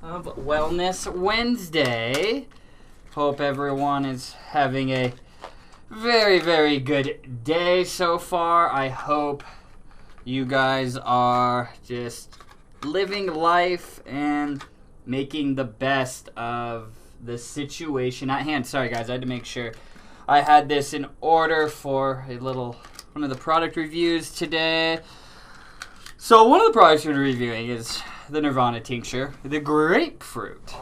of Wellness Wednesday. Hope everyone is having a very, very good day so far. I hope you guys are just living life and making the best of the situation at hand. Sorry guys, I had to make sure I had this in order for one of the product reviews today. So one of the products we're reviewing is the Nirvana tincture, the grapefruit.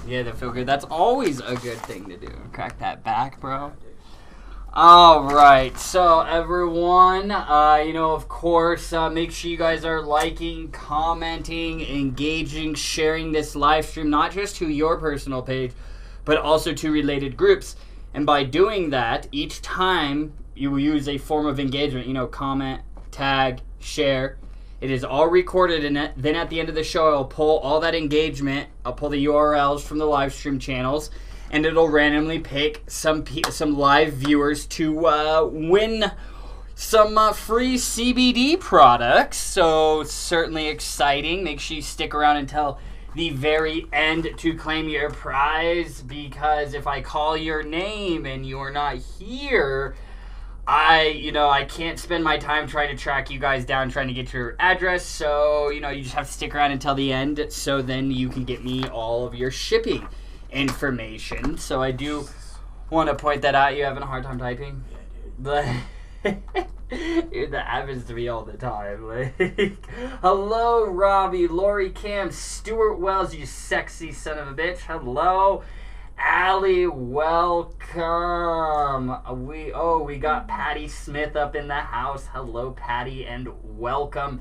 Yeah, they feel good. That's always a good thing to do. Crack that back, bro. Alright, so everyone, of course, make sure you guys are liking, commenting, engaging, sharing this live stream, not just to your personal page, but also to related groups. And by doing that, each time you use a form of engagement, comment, tag, share, it is all recorded, and then at the end of the show, I'll pull all that engagement, I'll pull the URLs from the live stream channels, and it'll randomly pick some live viewers to win some free CBD products. So certainly exciting. Make sure you stick around until the very end to claim your prize, because if I call your name and you're not here, I can't spend my time trying to track you guys down, trying to get your address. So, you just have to stick around until the end, so then you can get me all of your shipping information. So I do want to point that out. You having a hard time typing? Yeah, dude. Dude, that happens to me all the time. Hello, Robbie, Lori, Cam, Stuart Wells, you sexy son of a bitch. Hello, Allie, welcome. We got Patty Smith up in the house. Hello, Patty, and welcome.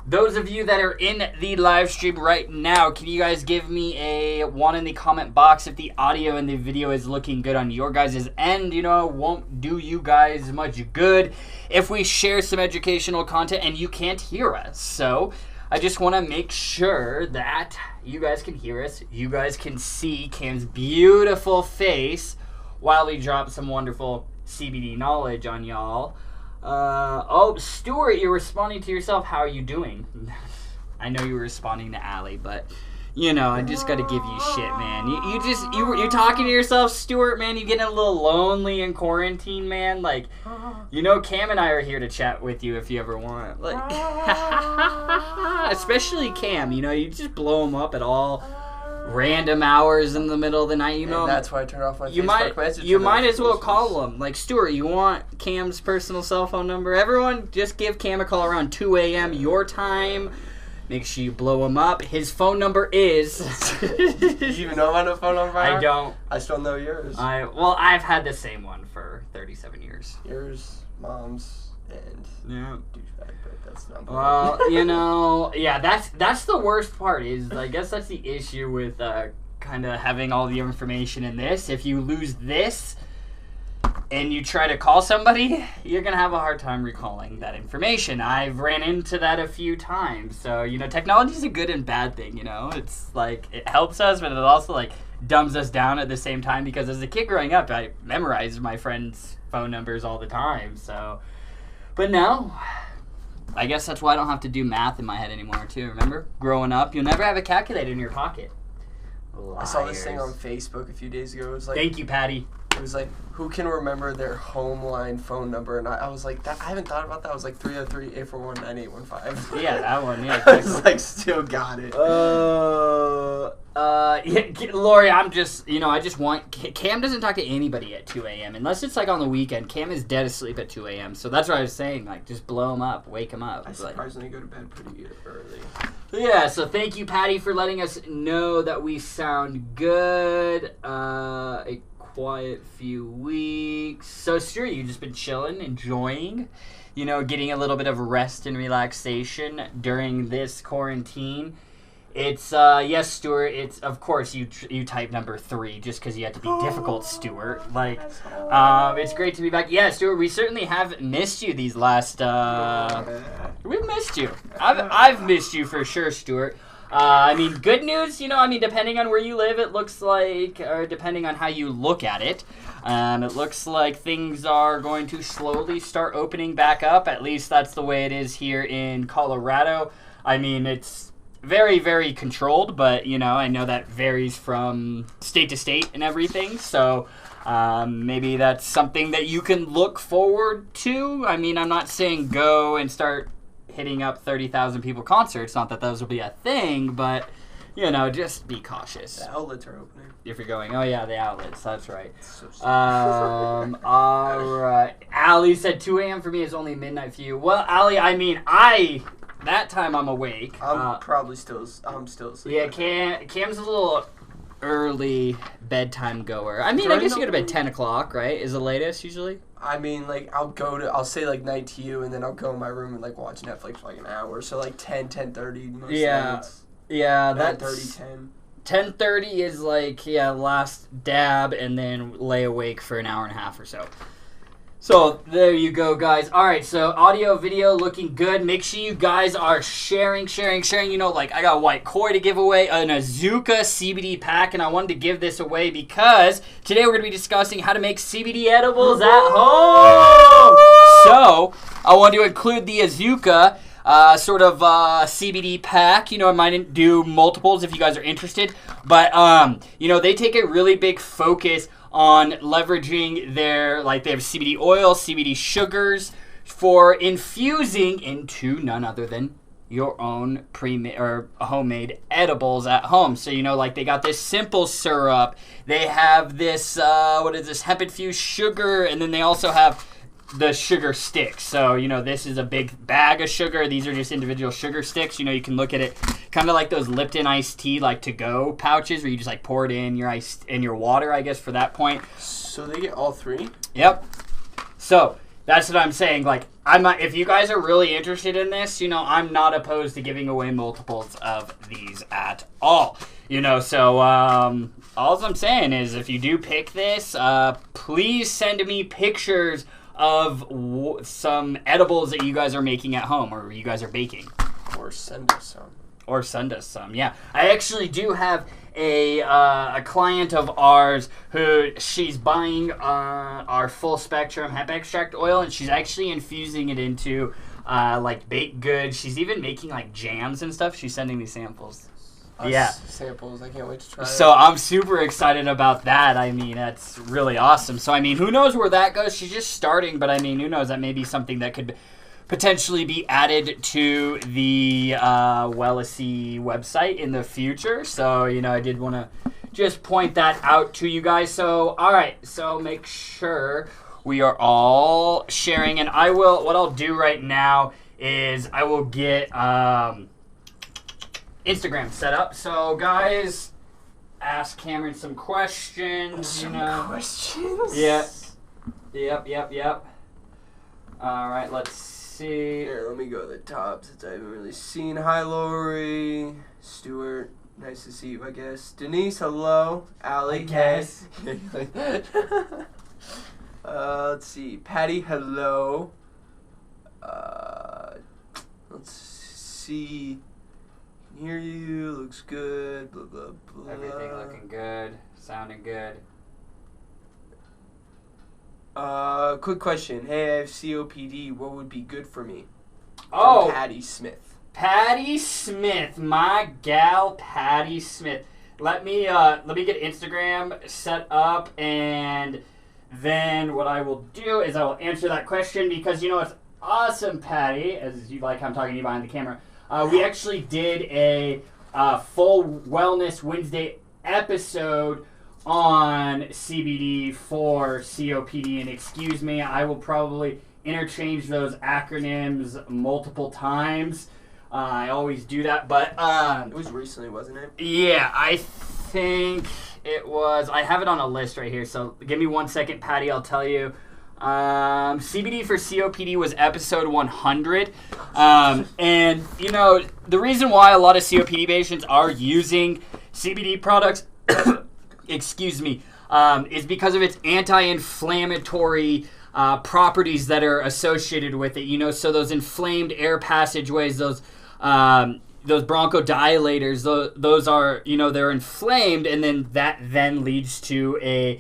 Those of you that are in the live stream right now, can you guys give me a one in the comment box if the audio and the video is looking good on your guys' end? Won't do you guys much good if we share some educational content and you can't hear us. So I just want to make sure that you guys can hear us. You guys can see Cam's beautiful face while we drop some wonderful CBD knowledge on y'all. Stuart, you're responding to yourself. How are you doing? I know you were responding to Allie, but I just gotta give you shit, man. You're talking to yourself, Stuart, man. You getting a little lonely in quarantine, man. Cam and I are here to chat with you if you ever want. Especially Cam. You just blow him up at all random hours in the middle of the night. And that's why I turned off my Facebook message. You might as well call him. Stuart, you want Cam's personal cell phone number? Everyone, just give Cam a call around 2 a.m. your time. Make sure you blow him up. His phone number is... Do you even know my phone number? I don't. I still know yours. I've had the same one for 37 years. Yours, Mom's, and... Yeah. Douchebag, but that's not... Well, yeah, that's the worst part is, I guess that's the issue with kind of having all the information in this. If you lose this and you try to call somebody, you're going to have a hard time recalling that information. I've ran into that a few times. So, technology is a good and bad thing, It's it helps us, but it also, dumbs us down at the same time, because as a kid growing up, I memorized my friends' phone numbers all the time, so... But now, I guess that's why I don't have to do math in my head anymore, too. Remember? Growing up, you'll never have a calculator in your pocket. Liars. I saw this thing on Facebook a few days ago. It was Thank you, Patty. It was who can remember their home line phone number? And I was I haven't thought about that. I was 303-841-9815. Yeah, that one, yeah. I was still got it. Yeah, Lori, I just want... Cam doesn't talk to anybody at 2 a.m. unless it's on the weekend. Cam is dead asleep at 2 a.m. So that's what I was saying. Just blow him up, wake him up. I surprisingly go to bed pretty early. Yeah, so thank you, Patty, for letting us know that we sound good. A quiet few weeks. So, Stuart, you've just been chilling, enjoying, getting a little bit of rest and relaxation during this quarantine. It's, yes, Stuart, it's, of course, you type number 3 just because you have to be difficult, Stuart. It's great to be back. Yeah, Stuart, we certainly have missed you these last, we've missed you. I've missed you for sure, Stuart. Good news, depending on where you live, it looks like, or depending on how you look at it, it looks like things are going to slowly start opening back up. At least that's the way it is here in Colorado. It's very, very controlled, but, you know, I know that varies from state to state and everything, so maybe that's something that you can look forward to. I mean, I'm not saying go and start hitting up 30,000 people concerts, not that those will be a thing, but, you know, just be cautious. The outlets are opening. If you're going, oh yeah, the outlets, that's right. So All right. Allie said 2 a.m. for me is only midnight for you. Well, Allie, I mean, that time I'm awake. I'm still asleep. Yeah, Cam's a little early bedtime goer. I mean, I guess you go to bed 10 o'clock, right? Is the latest usually? I mean, like, I'll say, like, night to you, and then I'll go in my room and, like, watch Netflix for, like, an hour. So, like, 10:30 most nights. Yeah, 9:30, 10. 10:30 is, like, last dab, and then lay awake for an hour and a half or so. So, there you go, guys. All right, so audio, video looking good. Make sure you guys are sharing. You know, like, I got White Koi to give away, an Azuka CBD pack, and I wanted to give this away because today we're going to be discussing how to make CBD edibles at home. So, I want to include the Azuka CBD pack. You know, I might do multiples if you guys are interested. But, you know, they take a really big focus on leveraging their, like, they have CBD oil, CBD sugars for infusing into none other than your own homemade edibles at home. So, you know, like, they got this simple syrup. They have this, hemp infused sugar, and then they also have the sugar sticks. So, you know, this is a big bag of sugar. These are just individual sugar sticks. You know, you can look at it kind of like those Lipton iced tea, like, to-go pouches where you just, like, pour it in your water, I guess, for that point. So they get all 3? Yep. So that's what I'm saying. Like, if you guys are really interested in this, you know, I'm not opposed to giving away multiples of these at all. You know, so all I'm saying is if you do pick this, please send me pictures of some edibles that you guys are making at home or you guys are baking. Or send us some. Yeah. I actually do have a client of ours who she's buying our full spectrum hemp extract oil, and she's actually infusing it into like baked goods. She's even making like jams and stuff. She's sending me samples. Samples. I can't wait to try it. So I'm super excited about that. I mean, that's really awesome. So, I mean, who knows where that goes? She's just starting, but I mean, who knows? That may be something that could potentially be added to the Wellesley website in the future. So, you know, I did want to just point that out to you guys. So, all right. So make sure we are all sharing. And what I'll do right now is I will get Instagram set up. So, guys, ask Cameron some questions. Questions? Yeah. Yep. All right, let's see. Here, let me go to the top since I haven't really seen. Hi, Lori. Stuart, nice to see you, I guess. Denise, hello. Allie, hey. Let's see. Patty, hello. Let's see. Hear you, looks good, blah, blah, blah. Everything looking good, sounding good. Quick question. Hey, I have COPD. What would be good for me? Oh, Patty Smith. Patty Smith, my gal, Patty Smith. Let me get Instagram set up, and then what I will do is I will answer that question because, you know, it's awesome, Patty, as you like, I'm talking to you behind the camera. We actually did a full Wellness Wednesday episode on CBD for COPD, and excuse me, I will probably interchange those acronyms multiple times. I always do that, but it was recently, wasn't it? Yeah, I think it was. I have it on a list right here, so give me 1 second, Patty, I'll tell you. CBD for COPD was episode 100. And, you know, the reason why a lot of COPD patients are using CBD products, excuse me, is because of its anti-inflammatory properties that are associated with it. You know, so those inflamed air passageways, those bronchodilators, those are, you know, they're inflamed, and then that then leads to a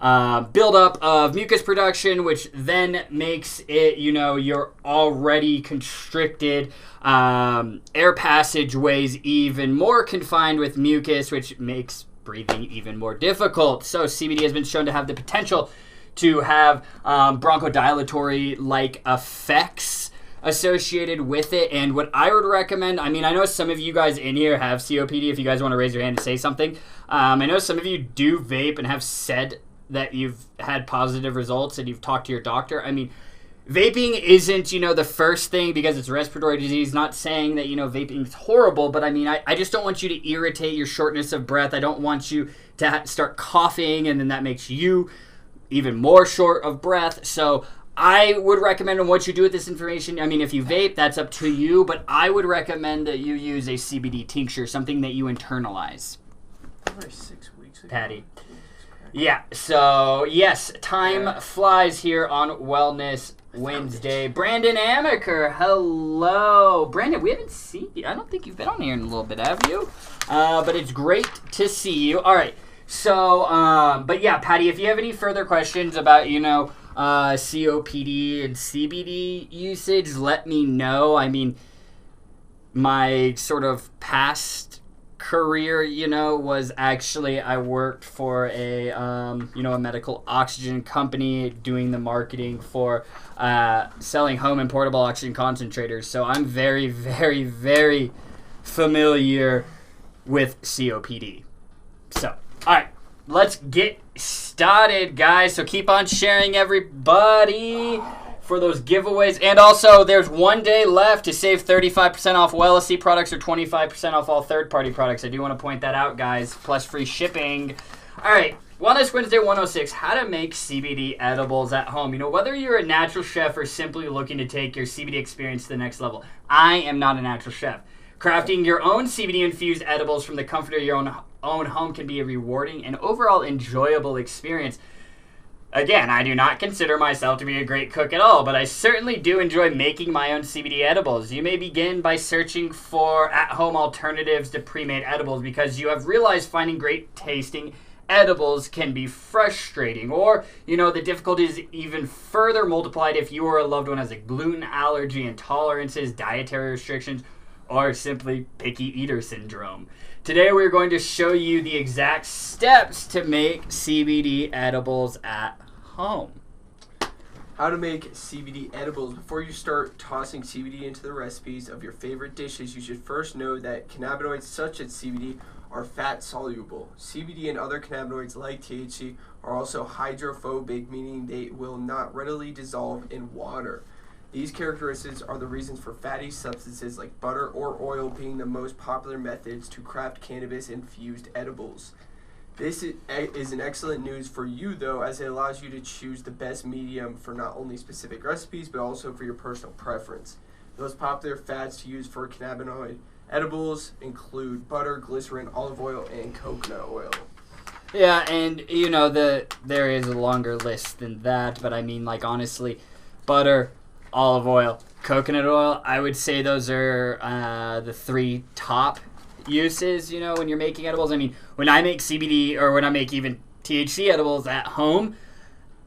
buildup of mucus production, which then makes it, your already constricted air passageways even more confined with mucus, which makes breathing even more difficult. So CBD has been shown to have the potential to have bronchodilatory-like effects associated with it. And what I would recommend, I know some of you guys in here have COPD. If you guys want to raise your hand and say something. I know some of you do vape and have said that you've had positive results and you've talked to your doctor. Vaping isn't, the first thing because it's respiratory disease. Not saying that, vaping is horrible, but I just don't want you to irritate your shortness of breath. I don't want you to start coughing and then that makes you even more short of breath. So I would recommend, what you do with this information, if you vape, that's up to you, but I would recommend that you use a CBD tincture, something that you internalize. Like 6 weeks ago. Patty. Yeah, so yes, time flies here on Wellness Wednesday. Brandon Amaker, hello. Brandon, we haven't seen you. I don't think you've been on here in a little bit, have you? But it's great to see you. All right, so, but yeah, Patty, if you have any further questions about, COPD and CBD usage, let me know. My sort of past career, was actually I worked for a medical oxygen company doing the marketing for selling home and portable oxygen concentrators. So I'm very, very, very familiar with COPD. So, all right, let's get started, guys. So keep on sharing, everybody, for those giveaways. And also, there's 1 day left to save 35% off WellSC products or 25% off all third-party products. I do want to point that out, guys, plus free shipping. All right, Wellness Wednesday 106, how to make CBD edibles at home. Whether you're a natural chef or simply looking to take your CBD experience to the next level, I am not a natural chef. Crafting your own CBD-infused edibles from the comfort of your own home can be a rewarding and overall enjoyable experience. Again, I do not consider myself to be a great cook at all, but I certainly do enjoy making my own CBD edibles. You may begin by searching for at-home alternatives to pre-made edibles because you have realized finding great tasting edibles can be frustrating, or, the difficulty is even further multiplied if you or a loved one has a gluten allergy, intolerances, dietary restrictions, or simply picky eater syndrome. Today we're going to show you the exact steps to make CBD edibles at home. How to make CBD edibles. Before you start tossing CBD into the recipes of your favorite dishes, you should first know that cannabinoids such as CBD are fat soluble. CBD and other cannabinoids like THC are also hydrophobic, meaning they will not readily dissolve in water. These characteristics are the reasons for fatty substances like butter or oil being the most popular methods to craft cannabis-infused edibles. This is an excellent news for you, though, as it allows you to choose the best medium for not only specific recipes, but also for your personal preference. The most popular fats to use for cannabinoid edibles include butter, glycerin, olive oil, and coconut oil. Yeah, and, there is a longer list than that, but honestly, butter, olive oil, coconut oil, I would say those are the three top uses, when you're making edibles. When I make CBD or when I make even THC edibles at home,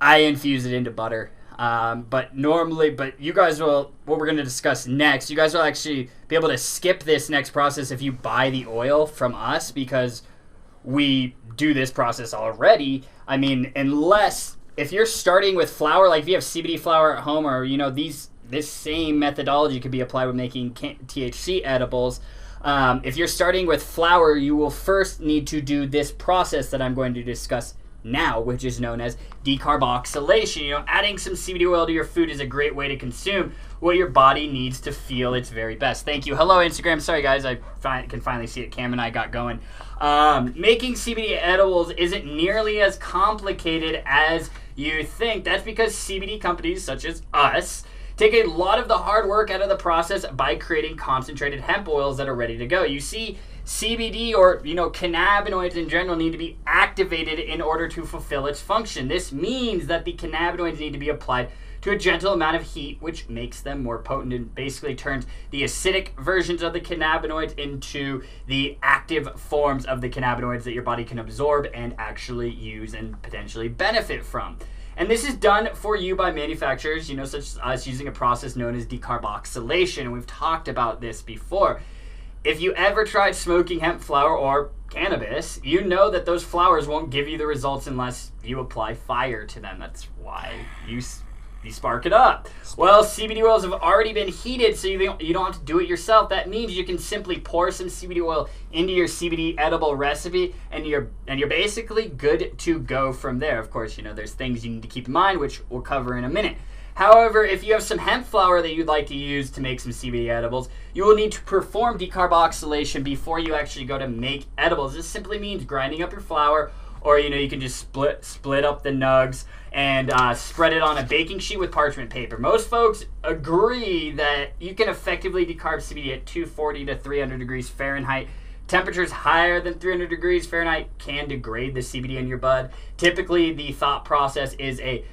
I infuse it into butter. But you guys will, what we're going to discuss next, you guys will actually be able to skip this next process if you buy the oil from us because we do this process already. Unless... if you're starting with flour, like if you have CBD flour at home or, this same methodology could be applied with making THC edibles. If you're starting with flour, you will first need to do this process that I'm going to discuss now, which is known as decarboxylation. Adding some CBD oil to your food is a great way to consume what your body needs to feel its very best. Thank you. Hello, Instagram. Sorry, guys. I can finally see it. Cam and I got going. Making CBD edibles isn't nearly as complicated as you think. That's because CBD companies such as us take a lot of the hard work out of the process by creating concentrated hemp oils that are ready to go. You see, CBD or, cannabinoids in general need to be activated in order to fulfill its function. This means that the cannabinoids need to be applied to a gentle amount of heat, which makes them more potent and basically turns the acidic versions of the cannabinoids into the active forms of the cannabinoids that your body can absorb and actually use and potentially benefit from. And this is done for you by manufacturers, such as us, using a process known as decarboxylation. And we've talked about this before. If you ever tried smoking hemp flower or cannabis, you know that those flowers won't give you the results unless you apply fire to them. That's why you spark it up. Well, CBD oils have already been heated, so you don't have to do it yourself. That means you can simply pour some CBD oil into your CBD edible recipe, and you're basically good to go from there. Of course, there's things you need to keep in mind, which we'll cover in a minute. However, if you have some hemp flower that you'd like to use to make some CBD edibles, you will need to perform decarboxylation before you actually go to make edibles. This simply means grinding up your flower, or you can just split up the nugs and spread it on a baking sheet with parchment paper. Most folks agree that you can effectively decarb CBD at 240 to 300 degrees Fahrenheit. Temperatures higher than 300 degrees Fahrenheit can degrade the CBD in your bud. Typically, the thought process is a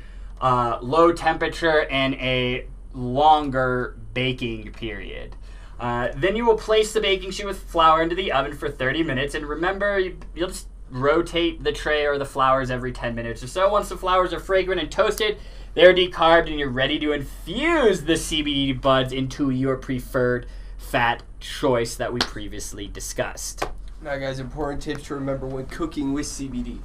low temperature and a longer baking period. Then you will place the baking sheet with flour into the oven for 30 minutes. And remember, you'll just rotate the tray or the flowers every 10 minutes or so. Once the flowers are fragrant and toasted, they're decarbed and you're ready to infuse the CBD buds into your preferred fat choice that we previously discussed. Now guys, important tips to remember when cooking with CBD.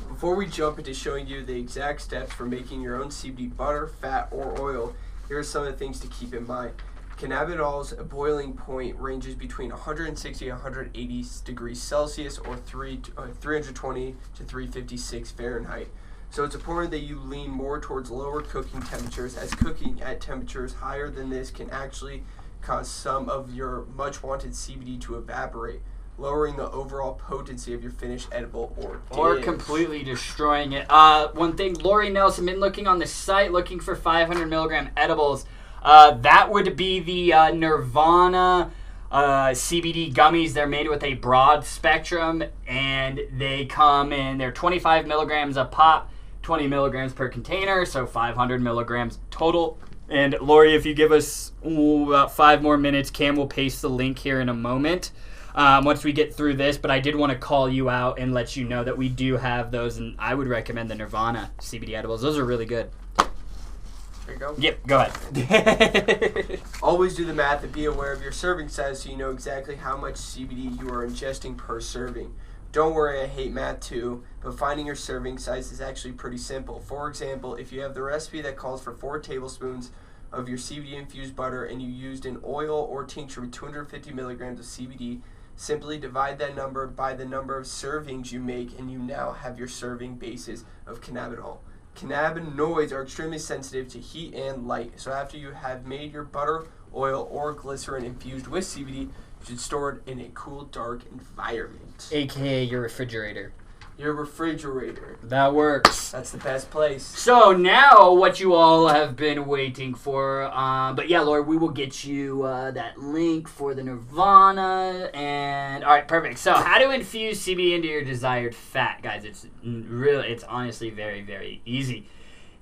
Before we jump into showing you the exact steps for making your own CBD butter, fat, or oil, here are some of the things to keep in mind. Cannabidiol's boiling point ranges between 160 and 180 degrees Celsius or 320 to 356 Fahrenheit. So it's important that you lean more towards lower cooking temperatures, as cooking at temperatures higher than this can actually cause some of your much wanted CBD to evaporate, lowering the overall potency of your finished edible or completely destroying it. One thing, Lori Nelson, been looking on the site looking for 500 milligram edibles. That would be the Nirvana CBD gummies. They're made with a broad spectrum, and they come in, they're 25 milligrams a pop, 20 milligrams per container, so 500 milligrams total. And Lori, if you give us about 5 more minutes, Cam will paste the link here in a moment. Once we get through this, but I did want to call you out and let you know that we do have those, and I would recommend the Nirvana CBD edibles. Those are really good. There you go. Yep, go ahead. Always do the math and be aware of your serving size so you know exactly how much CBD you are ingesting per serving. Don't worry, I hate math too, but finding your serving size is actually pretty simple. For example, if you have the recipe that calls for 4 tablespoons of your CBD-infused butter and you used an oil or tincture with 250 milligrams of CBD, simply divide that number by the number of servings you make, and you now have your serving basis of cannabidiol. Cannabinoids are extremely sensitive to heat and light, so after you have made your butter, oil, or glycerin infused with CBD, you should store it in a cool, dark environment. AKA your refrigerator. Your refrigerator. That works. That's the best place. So now what you all have been waiting for, but yeah, Lord, we will get you that link for the Nirvana, and all right, perfect. So how to infuse CBD into your desired fat, guys? It's honestly very, very easy.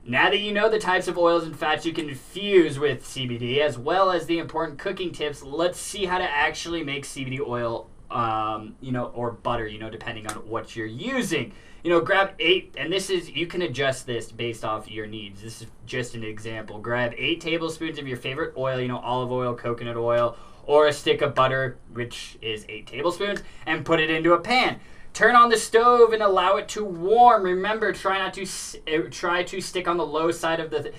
Now that you know the types of oils and fats you can infuse with CBD, as well as the important cooking tips, let's see how to actually make CBD oil or butter, depending on what you're using. Grab 8, and this is, you can adjust this based off your needs. This is just an example. Grab 8 tablespoons of your favorite oil, olive oil, coconut oil, or a stick of butter, which is 8 tablespoons, and put it into a pan. Turn on the stove and allow it to warm. Remember, try to stick on the low side of the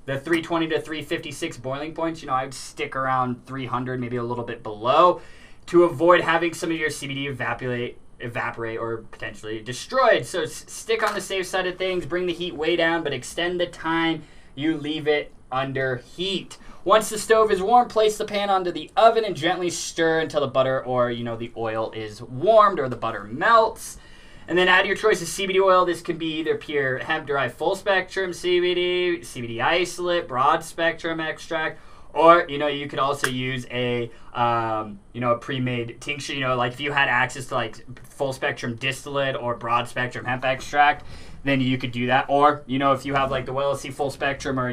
320 to 356 boiling points. I would stick around 300, maybe a little bit below, to avoid having some of your CBD evaporate or potentially destroyed. So stick on the safe side of things, bring the heat way down, but extend the time you leave it under heat. Once the stove is warm, place the pan onto the oven and gently stir until the butter or the oil is warmed or the butter melts. And then add your choice of CBD oil. This can be either pure hemp-derived full-spectrum CBD, CBD isolate, broad-spectrum extract, Or, you could also use a pre-made tincture. Like if you had access to like full spectrum distillate or broad spectrum hemp extract, then you could do that. Or, if you have like the Wellesi full spectrum or,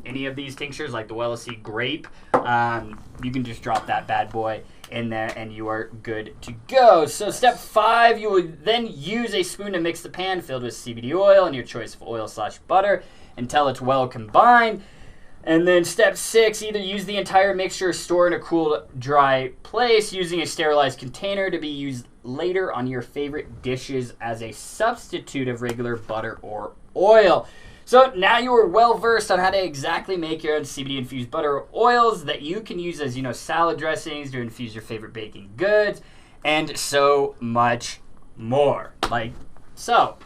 any of these tinctures like the Wellesi grape, you can just drop that bad boy in there and you are good to go. So step 5, you would then use a spoon to mix the pan filled with CBD oil and your choice of oil/butter until it's well combined. And then step 6, either use the entire mixture or store in a cool, dry place using a sterilized container to be used later on your favorite dishes as a substitute of regular butter or oil. So now you are well versed on how to exactly make your own CBD infused butter or oils that you can use as, salad dressings to infuse your favorite baking goods and so much more. So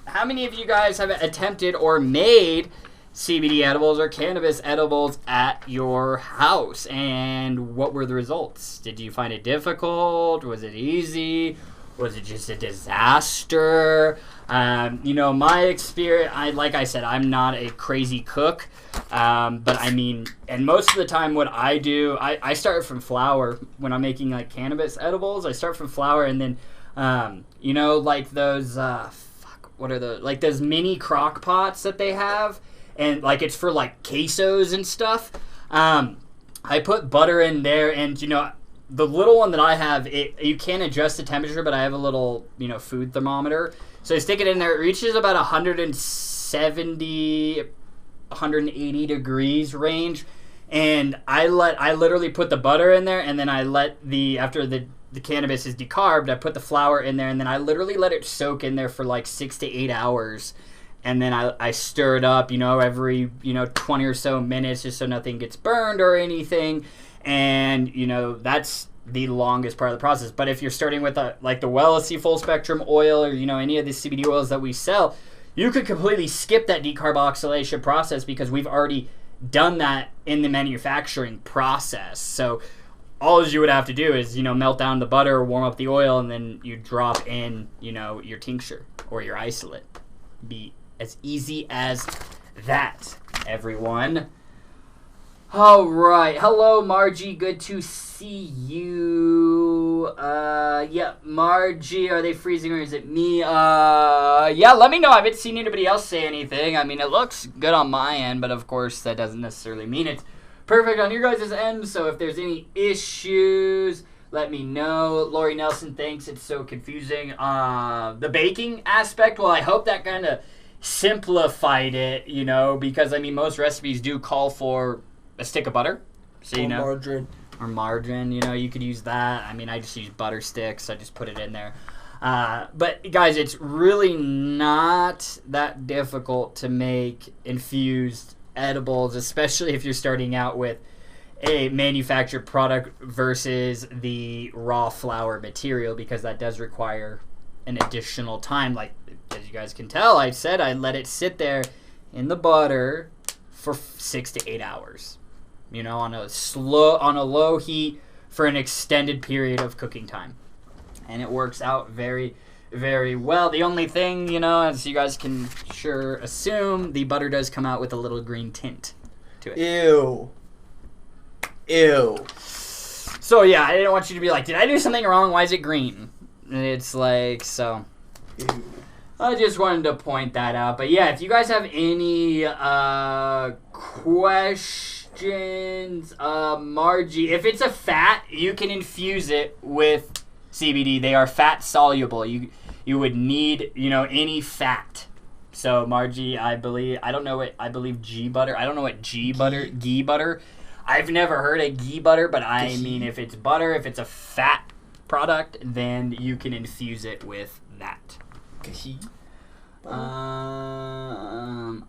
how many of you guys have attempted or made CBD edibles or cannabis edibles at your house, and what were the results? Did you find it difficult? Was it easy? Was it just a disaster? My experience, like I said, I'm not a crazy cook, but and most of the time what I do, I start from flour when I'm making like cannabis edibles. I start from flour, and then like those what are those, like those mini crock pots that they have, and like it's for like quesos and stuff. I put butter in there, and the little one that I have, you can't adjust the temperature, but I have a little food thermometer, so I stick it in there. It reaches about 170, 180 degrees range, and I literally put the butter in there, and then I let after the cannabis is decarbed, I put the flour in there, and then I literally let it soak in there for like 6 to 8 hours. And then I stir it up, every, 20 or so minutes, just so nothing gets burned or anything. And, that's the longest part of the process. But if you're starting with like the Wellesi full spectrum oil or, any of the CBD oils that we sell, you could completely skip that decarboxylation process because we've already done that in the manufacturing process. So all you would have to do is, melt down the butter, warm up the oil, and then you drop in, your tincture or your isolate. Be as easy as that, everyone. All right. Hello, Margie. Good to see you. Yeah, Margie, are they freezing or is it me? Yeah, let me know. I haven't seen anybody else say anything. It looks good on my end, but of course that doesn't necessarily mean it's perfect on your guys' end. So if there's any issues, let me know. Lori Nelson thinks it's so confusing. The baking aspect, well, I hope that kind of simplified it, because most recipes do call for a stick of butter, so margarine, you could use that. I just use butter sticks. I just put it in there, but guys, it's really not that difficult to make infused edibles, especially if you're starting out with a manufactured product versus the raw flour material, because that does require an additional time. Like, as you guys can tell, I said I let it sit there in the butter for 6 to 8 hours, on a low heat for an extended period of cooking time, and it works out very, very well. The only thing, as you guys can sure assume, the butter does come out with a little green tint to it. Ew. So yeah, I didn't want you to be like, did I do something wrong? Why is it green? And it's like, so ew. I just wanted to point that out. But yeah, if you guys have any questions, Margie, if it's a fat, you can infuse it with CBD. They are fat soluble. You would need, any fat. So Margie, I believe ghee butter. I don't know what ghee butter. I've never heard of ghee butter, but if it's butter, if it's a fat product, then you can infuse it with that.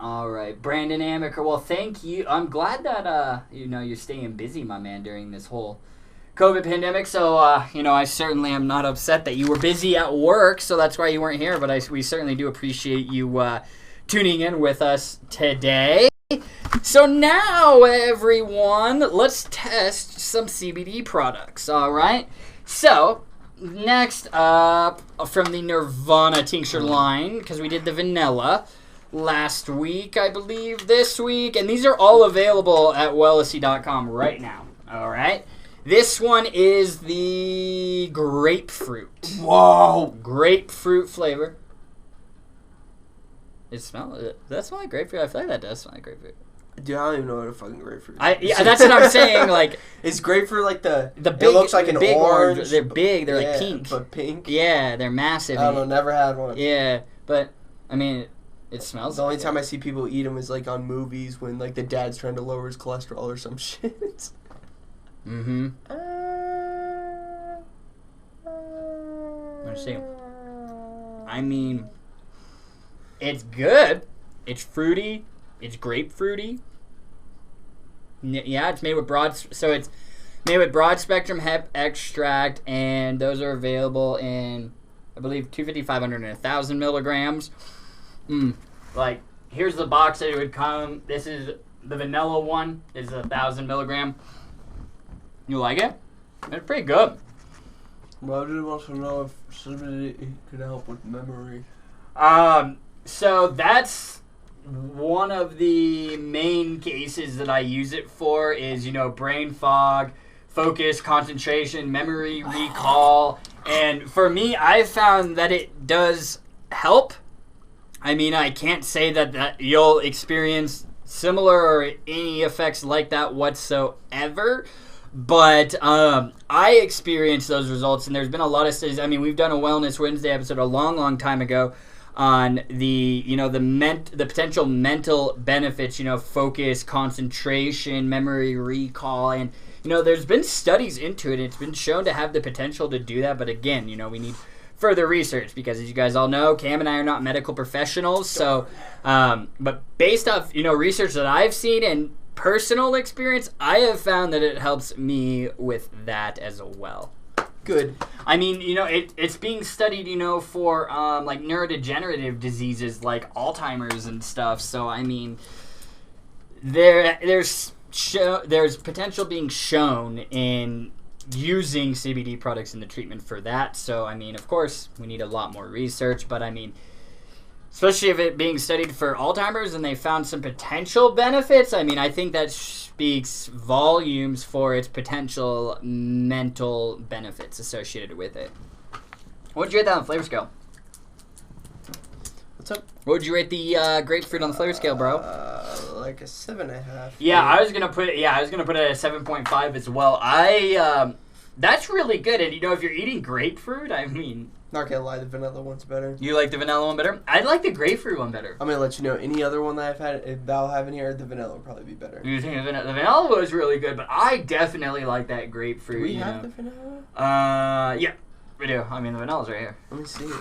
All right, Brandon Amaker. Well, thank you. I'm glad that you're staying busy, my man, during this whole COVID pandemic. So I certainly am not upset that you were busy at work, so that's why you weren't here. But we certainly do appreciate you tuning in with us today. So now, everyone, let's test some CBD products. All right. So next up, from the Nirvana tincture line, because we did the vanilla, last week, I believe, this week. And these are all available at wellesley.com right now. All right. This one is the grapefruit. Whoa! Grapefruit flavor. Does that smell like grapefruit? I feel like that does smell like grapefruit. Dude, I don't even know what a fucking grapefruit is. Yeah, that's what I'm saying. Like, is grapefruit like the big? It looks like an big orange. They're big. They're like pink. But pink. Yeah, they're massive. I don't know. Never had one. Yeah, but I mean, it smells. The only time I see people eat them is like on movies when like the dad's trying to lower his cholesterol or some shit. Mm-hmm. Let's see. I mean, it's good. It's fruity. It's grapefruity. Yeah, it's made with broad spectrum hemp extract, and those are available in, I believe, 250, 500, and 1,000 milligrams. Like, here's the box that it would come. This is the vanilla one. This is 1,000 milligram. You like it? It's pretty good. Well, I did also know if CBD could help with memory. So that's one of the main cases that I use it for is, brain fog, focus, concentration, memory recall. And for me, I've found that it does help. I mean, I can't say that you'll experience similar or any effects like that whatsoever. But I experienced those results, and there's been a lot of studies. I mean, we've done a Wellness Wednesday episode a long, long time ago on the potential mental benefits, focus, concentration, memory recall, and there's been studies into it. And it's been shown to have the potential to do that, but again, we need further research because, as you guys all know, Cam and I are not medical professionals. So, but based off research that I've seen and personal experience, I have found that it helps me with that as well. Good. I mean, it's being studied, for like neurodegenerative diseases like Alzheimer's and stuff. So I mean, there's potential being shown in using CBD products in the treatment for that. So I mean, of course, we need a lot more research, but I mean, especially if it being studied for Alzheimer's and they found some potential benefits, I mean, I think that speaks volumes for its potential mental benefits associated with it. What would you rate that on the flavor scale? What's up? What would you rate the grapefruit on the flavor scale, bro? Like a 7.5. Yeah, I was gonna put it at a 7.5 as well. That's really good. And if you're eating grapefruit, I mean, not gonna lie, the vanilla one's better. You like the vanilla one better? I like the grapefruit one better. I'm gonna let you know, any other one that I've had, if I'll have in here, the vanilla would probably be better. You think the vanilla was really good, but I definitely like that grapefruit. Do we have the vanilla? Yeah, we do. I mean, the vanilla's right here. Let me see it.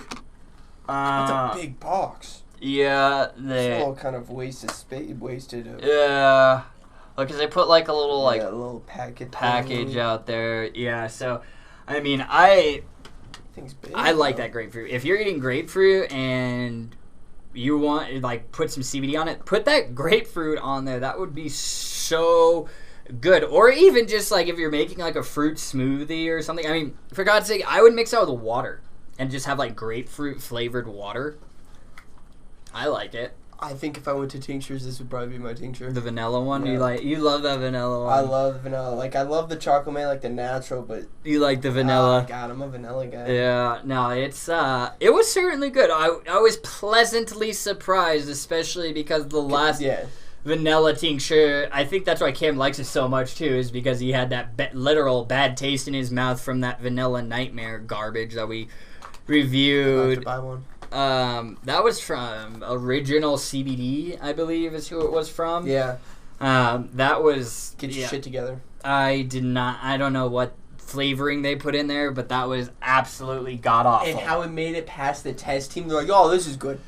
That's a big box. Yeah, it's all kind of wasted. Yeah. Look, because they put like a little a little package out there. Yeah, so I mean, I big, like that grapefruit. If you're eating grapefruit and you want put some CBD on it, put that grapefruit on there. That would be so good. Or even just if you're making a fruit smoothie or something. I mean, for God's sake, I would mix that with water and just have grapefruit flavored water. I like it. I think if I went to tinctures, this would probably be my tincture. The vanilla one? Yeah. You love that vanilla one? I love the vanilla. I love the chocolate man, the natural, but... You like the vanilla? God, I'm a vanilla guy. Yeah, no, it was certainly good. I was pleasantly surprised, especially because the last vanilla tincture, I think that's why Cam likes it so much, too, is because he had that literal bad taste in his mouth from that vanilla nightmare garbage that we reviewed. I'll have to buy one. That was from Original CBD, I believe is who it was from. Yeah. That was... Get your shit together. I don't know what flavoring they put in there, but that was absolutely god-awful. And how it made it past the test team, they're like, oh, this is good.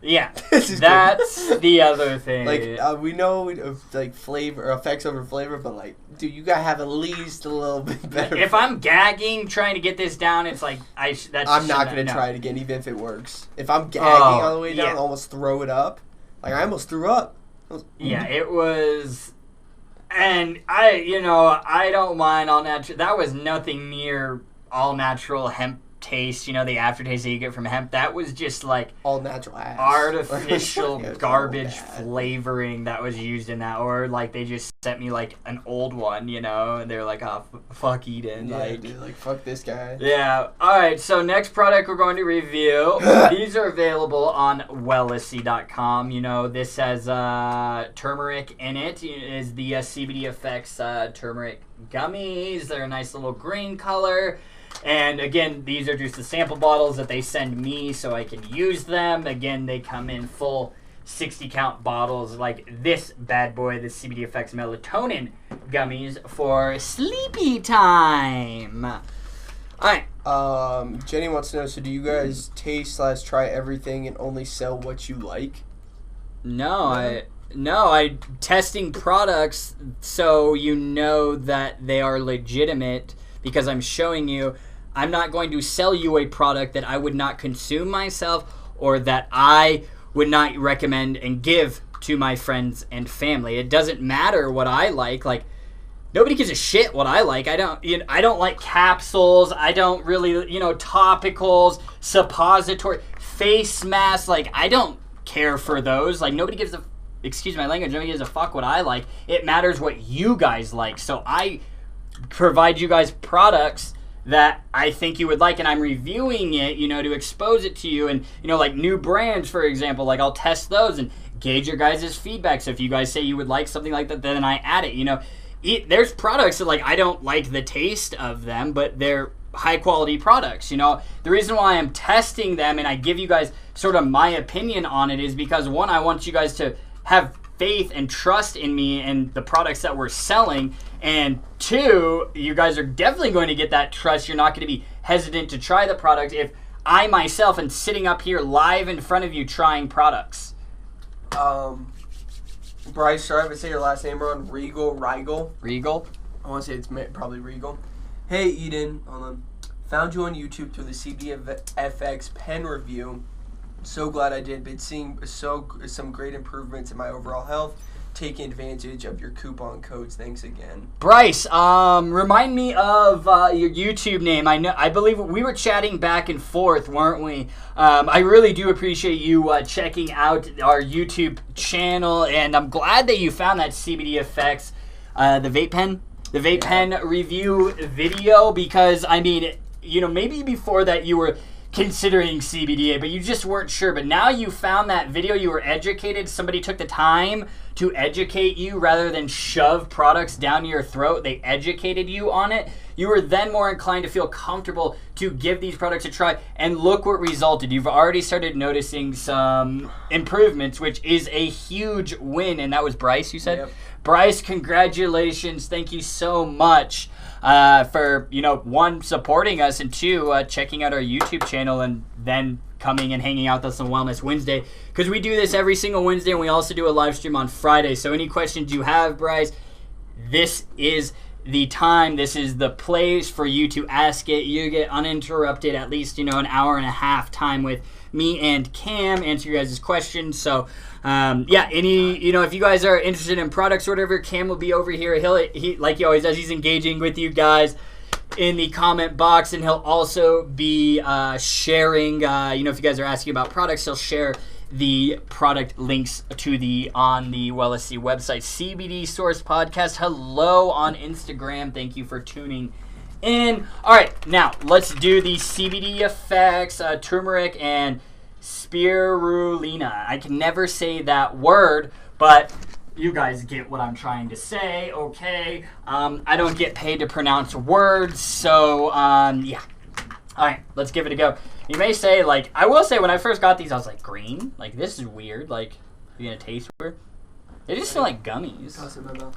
Yeah. This is That's good. the other thing. We know flavor, or effects over flavor, but dude, you gotta have at least a little bit better. If I'm gagging trying to get this down, it's I'm not gonna try it again, even if it works. If I'm gagging all the way down, I'll almost throw it up. I almost threw up. Yeah, it was, and I don't mind all natural. That was nothing near all natural hemp taste, you know, the aftertaste that you get from hemp, that was just like all natural ass. Artificial Yeah, garbage flavoring that was used in that, or like they just sent me like an old one, you know, and they're like, oh, fuck Eden. Yeah, like, dude, like fuck this guy. Yeah. Alright, so next product we're going to review. These are available on wellisy.com. You know, this has turmeric in it. It is the CBD Effects turmeric gummies. They're a nice little green color. And again, these are just the sample bottles that they send me so I can use them. Again, they come in full 60 count bottles like this bad boy, the CBD Effects melatonin gummies for sleepy time. Alright. Jenny wants to know, so do you guys taste / try everything and only sell what you like? No, I testing products so you know that they are legitimate, because I'm showing you I'm not going to sell you a product that I would not consume myself or that I would not recommend and give to my friends and family. It doesn't matter what I like. Like, nobody gives a shit what I like. I don't like capsules. I don't really, topicals, suppository, face masks. Like, I don't care for those. Like, nobody gives a, excuse my language, nobody gives a fuck what I like. It matters what you guys like. So I provide you guys products that I think you would like, and I'm reviewing it, to expose it to you. And, like new brands, for example, like I'll test those and gauge your guys' feedback. So if you guys say you would like something like that, then I add it, there's products that, like, I don't like the taste of them, but they're high quality products. The reason why I'm testing them and I give you guys sort of my opinion on it is because, one, I want you guys to have faith and trust in me and the products that we're selling, and two, you guys are definitely going to get that trust. You're not going to be hesitant to try the product if I myself am sitting up here live in front of you trying products. Bryce, sorry if I say your last name wrong. Regal. I want to say it's probably Regal. Hey, Eden. Found you on YouTube through the CBDFX pen review. So glad I did. Been seeing some great improvements in my overall health. Taking advantage of your coupon codes. Thanks again. Bryce, remind me of your YouTube name. I believe we were chatting back and forth, weren't we? I really do appreciate you checking out our YouTube channel, and I'm glad that you found that CBD Effects, the vape pen review video, because maybe before that you were considering CBDA, but you just weren't sure. But now you found that video, you were educated, somebody took the time to educate you rather than shove products down your throat. They educated you on it. You were then more inclined to feel comfortable to give these products a try, and look what resulted. You've already started noticing some improvements, which is a huge win. And that was Bryce, you said? Yep. Bryce, congratulations. Thank you so much for, one, supporting us, and two, checking out our YouTube channel, and then coming and hanging out with us on Wellness Wednesday, because we do this every single Wednesday, and we also do a live stream on Friday. So any questions you have, Bryce, this is the time, this is the place for you to ask it. You get uninterrupted, at least, an hour and a half time with me and Cam, answer your guys' questions. So if you guys are interested in products or whatever, Cam will be over here. He like he always does, he's engaging with you guys in the comment box, and he'll also be sharing, if you guys are asking about products, he'll share the product links on the Wellisy website. CBD Source Podcast, hello on Instagram. Thank you for tuning in. All right, now let's do the CBD Effects, turmeric and spirulina. I can never say that word, but you guys get what I'm trying to say, okay? I don't get paid to pronounce words, so yeah. All right, let's give it a go. You may say, I will say, when I first got these, I was like, green? Like, this is weird. Like, you're gonna taste weird? They just feel like gummies. Toss it in my mouth.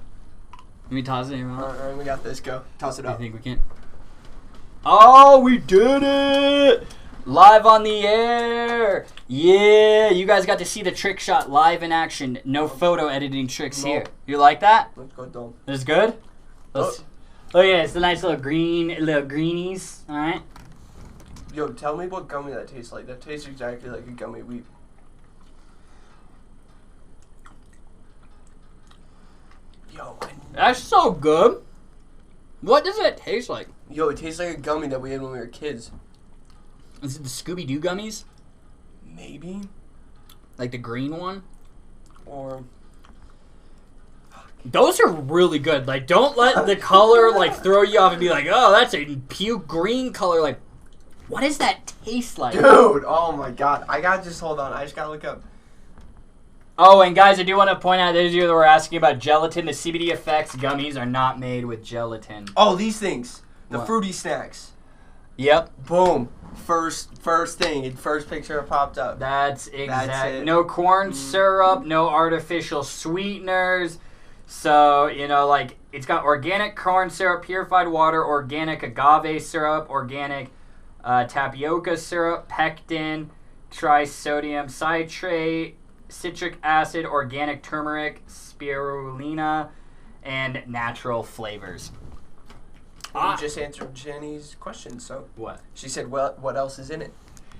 Let me toss it in your mouth. All right, we got this. Go. Toss it up. I think we can. Oh, we did it! Live on the air! Yeah, you guys got to see the trick shot live in action. No photo editing tricks here. You like that? Let's go, Dom. This is good? Oh yeah, it's a nice little greenies. All right. Yo, tell me what gummy that tastes like. That tastes exactly like a gummy wheat. Yo, that's so good. What does it taste like? Yo, it tastes like a gummy that we had when we were kids. Is it the Scooby-Doo gummies? Maybe. Like the green one? Or... Those are really good. Like, don't let the color, like, throw you off and be like, oh, that's a puke green color. Like, what does that taste like? Dude, oh my god. Just hold on. I just gotta look up. Oh, and guys, I do want to point out, those of you that were asking about gelatin, the CBD Effects gummies are not made with gelatin. Oh, these things. The What? fruity snacks. Yep. Boom. First thing. First picture popped up. That's exact. it. No corn syrup, no artificial sweeteners. So, you know, like, it's got organic corn syrup, purified water, organic agave syrup, organic tapioca syrup, pectin, trisodium citrate, citric acid, organic turmeric, spirulina, and natural flavors. You just answered Jenny's question, so. What? She said, well, what else is in it?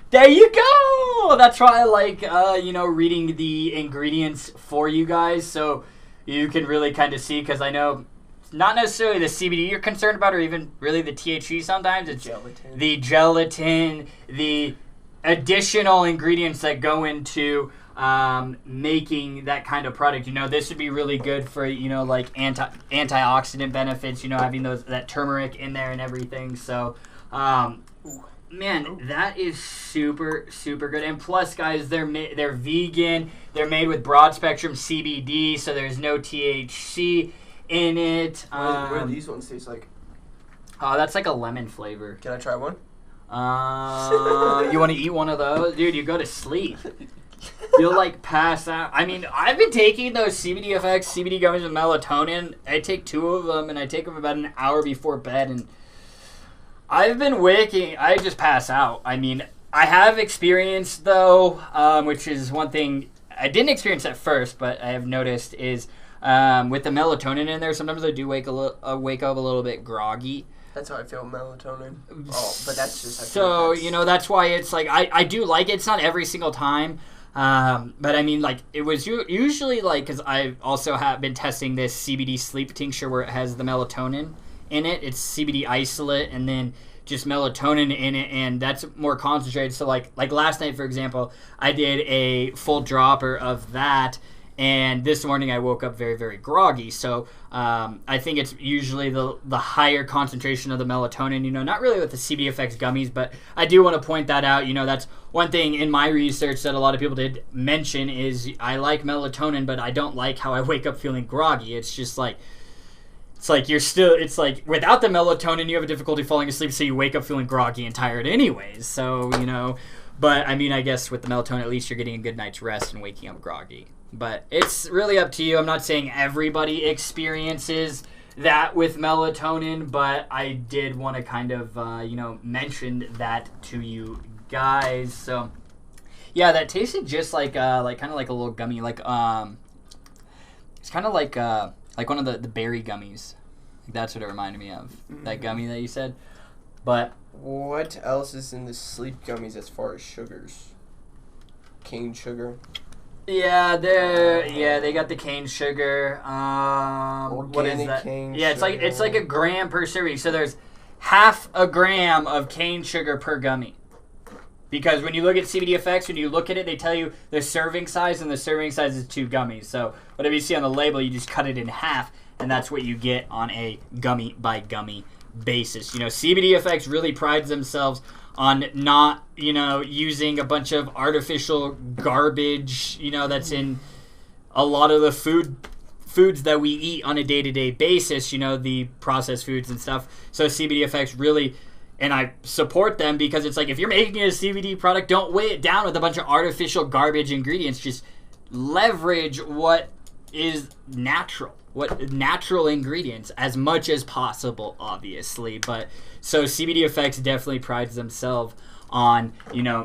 There you go! That's why I like, reading the ingredients for you guys, so you can really kind of see, because I know not necessarily the CBD you're concerned about, or even really the THC sometimes. It's Gelatin. the gelatin, the additional ingredients that go into making that kind of product. You know, this would be really good for, you know, like antioxidant benefits, you know, having that turmeric in there and everything. So, man, that is super, super good. And plus, guys, they're vegan. They're made with broad spectrum CBD, so there's no THC in it. What do these ones taste like? Oh, that's like a lemon flavor. Can I try one? You want to eat one of those? Dude, you go to sleep. You'll, like, pass out. I mean, I've been taking those CBD Effects, CBD gummies with melatonin. I take 2 of them, and I take them about an hour before bed, and I've been waking. I just pass out. I mean, I have experienced, though, which is one thing I didn't experience at first, but I have noticed is with the melatonin in there, sometimes I do wake up a little bit groggy. That's how I feel with melatonin. Oh, but that's just... So, you know, that's why it's like, I do like it. It's not every single time. But I mean, like, it was usually like, because I also have been testing this CBD sleep tincture where it has the melatonin in it. It's CBD isolate and then just melatonin in it, and that's more concentrated. So like last night, for example, I did a full dropper of that, and this morning I woke up very, very groggy. So I think it's usually the higher concentration of the melatonin, you know, not really with the CBD Effects gummies, but I do want to point that out. You know, that's one thing in my research that a lot of people did mention is I like melatonin, but I don't like how I wake up feeling groggy. It's just like, it's like without the melatonin, you have a difficulty falling asleep, so you wake up feeling groggy and tired anyways. So, you know, but I mean, I guess with the melatonin, at least you're getting a good night's rest and waking up groggy. But it's really up to you. I'm not saying everybody experiences that with melatonin, but I did want to kind of, mention that to you guys. So, yeah, that tasted just like kind of like a little gummy, like it's kind of like one of the berry gummies. That's what it reminded me of. Mm-hmm. That gummy that you said. But what else is in the sleep gummies as far as sugars? Cane sugar. Yeah, they got the cane sugar. What is that? Cane yeah, sugar. it's like a gram per serving. So there's half a gram of cane sugar per gummy. Because when you look at CBD Effects, when you look at it, they tell you the serving size, and the serving size is 2 gummies. So whatever you see on the label, you just cut it in half, and that's what you get on a gummy by gummy basis. You know, CBD Effects really prides themselves on not, using a bunch of artificial garbage, that's in a lot of the foods that we eat on a day-to-day basis, the processed foods and stuff. So CBD Effects really, and I support them because it's like, if you're making a CBD product, don't weigh it down with a bunch of artificial garbage ingredients. Just leverage what is natural. What natural ingredients as much as possible, obviously. But so CBD Effects definitely prides themselves on,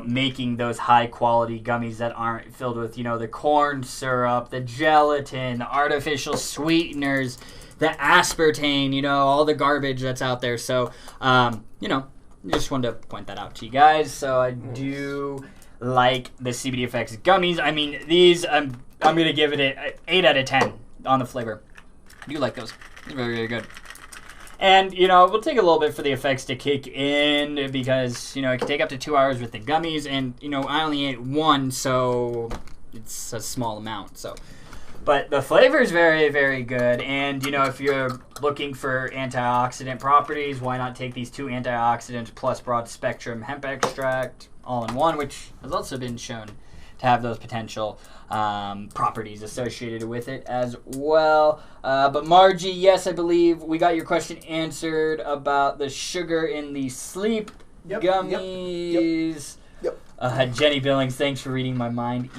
making those high quality gummies that aren't filled with, the corn syrup, the gelatin, the artificial sweeteners, the aspartame, all the garbage that's out there. So, just wanted to point that out to you guys. So I do like the CBD Effects gummies. I mean, these, I'm going to give it an 8 out of 10 on the flavor. I do like those. They're very, very good. And, you know, it will take a little bit for the effects to kick in because, you know, it can take up to 2 hours with the gummies. And, you know, I only ate one, so it's a small amount. So, but the flavor is very, very good. And, you know, if you're looking for antioxidant properties, why not take these 2 antioxidants plus broad spectrum hemp extract all in one, which has also been shown to have those potential properties associated with it as well. But Margie, yes, I believe we got your question answered about the sugar in the sleep gummies. Yep. Jenny Billings, thanks for reading my mind.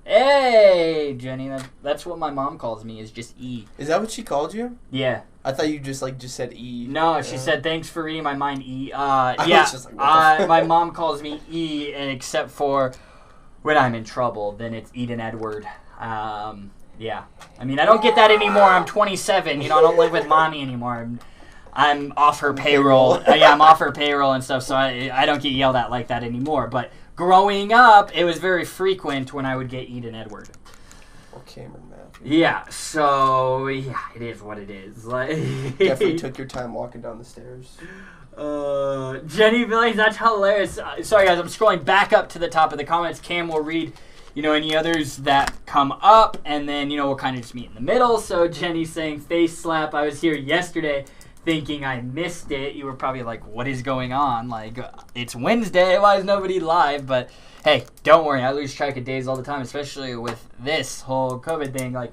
Hey, Jenny, that's what my mom calls me, is just E. Is that what she called you? Yeah. I thought you just said E. No, she said, thanks for reading my mind, E. was just like, what the My mom calls me E, and except for when I'm in trouble, then it's Eden Edward. Yeah. I mean, I don't get that anymore. I'm 27. You know, I don't live with mommy anymore. I'm off her payroll. Yeah, I'm off her payroll and stuff, so I don't get yelled at like that anymore. But growing up, it was very frequent when I would get Eden Edward. Or Cameron Matthews. Yeah, so, yeah, it is what it is. Like, Definitely took your time walking down the stairs. Jenny Billings, that's hilarious. Sorry, guys, I'm scrolling back up to the top of the comments. Cam will read, you know, any others that come up, and then, you know, we'll kind of just meet in the middle. So Jenny's saying, face slap. I was here yesterday thinking I missed it. You were probably like, what is going on? Like, it's Wednesday. Why is nobody live? But, hey, don't worry. I lose track of days all the time, especially with this whole COVID thing. Like,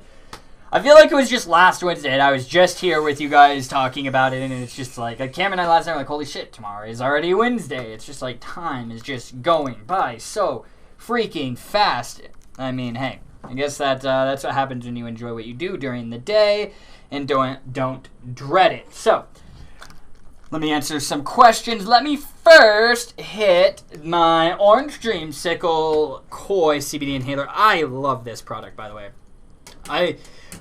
I feel like it was just last Wednesday, and I was just here with you guys talking about it, and it's just like Cam and I last night were like, holy shit, tomorrow is already Wednesday. It's just like time is just going by so freaking fast. I mean, hey, I guess that's what happens when you enjoy what you do during the day and don't dread it. So, let me answer some questions. Let me first hit my Orange Dreamsicle Koi CBD Inhaler. I love this product, by the way.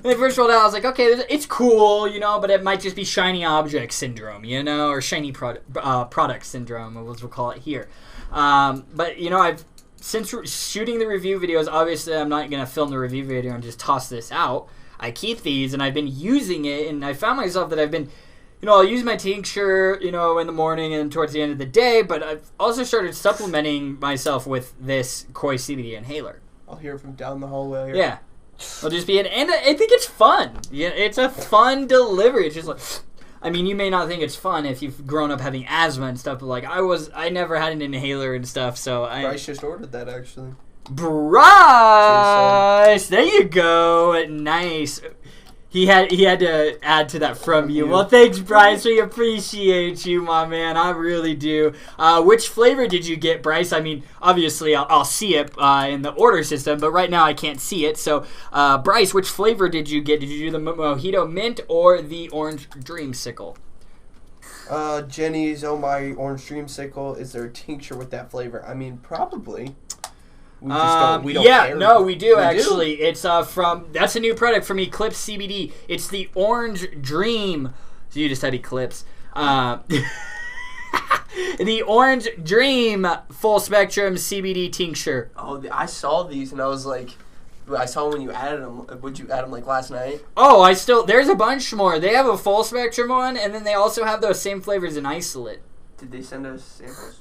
When I first rolled out, I was like, okay, it's cool, you know, but it might just be shiny object syndrome, you know, or shiny product syndrome, as we'll call it here. But, you know, since shooting the review videos, obviously I'm not going to film the review video and just toss this out. I keep these, and I've been using it, and I found myself that I've been, you know, I'll use my tincture, you know, in the morning and towards the end of the day, but I've also started supplementing myself with this Koi CBD inhaler. I'll hear from down the hallway. Yeah. I'll just be and I think it's fun. Yeah, it's a fun delivery. It's just like, I mean, you may not think it's fun if you've grown up having asthma and stuff, but like I never had an inhaler and stuff, so Bryce just ordered that actually. Bryce, there you go. Nice. He had to add to that from you. Well, thanks, Bryce. We appreciate you, my man. I really do. Which flavor did you get, Bryce? I mean, obviously, I'll see it in the order system, but right now I can't see it. So, Bryce, which flavor did you get? Did you do the Mojito Mint or the Orange Dreamsicle? Jenny's, my Orange Dreamsicle. Is there a tincture with that flavor? I mean, probably. We don't yeah, care. no, we do we actually. Do? It's that's a new product from Eclipse CBD. It's the Orange Dream. So you just said Eclipse. The Orange Dream Full Spectrum CBD Tincture. Oh, I saw these and I was like, I saw when you added them. Would you add them like last night? Oh, there's a bunch more. They have a Full Spectrum one, and then they also have those same flavors in isolate. Did they send us samples?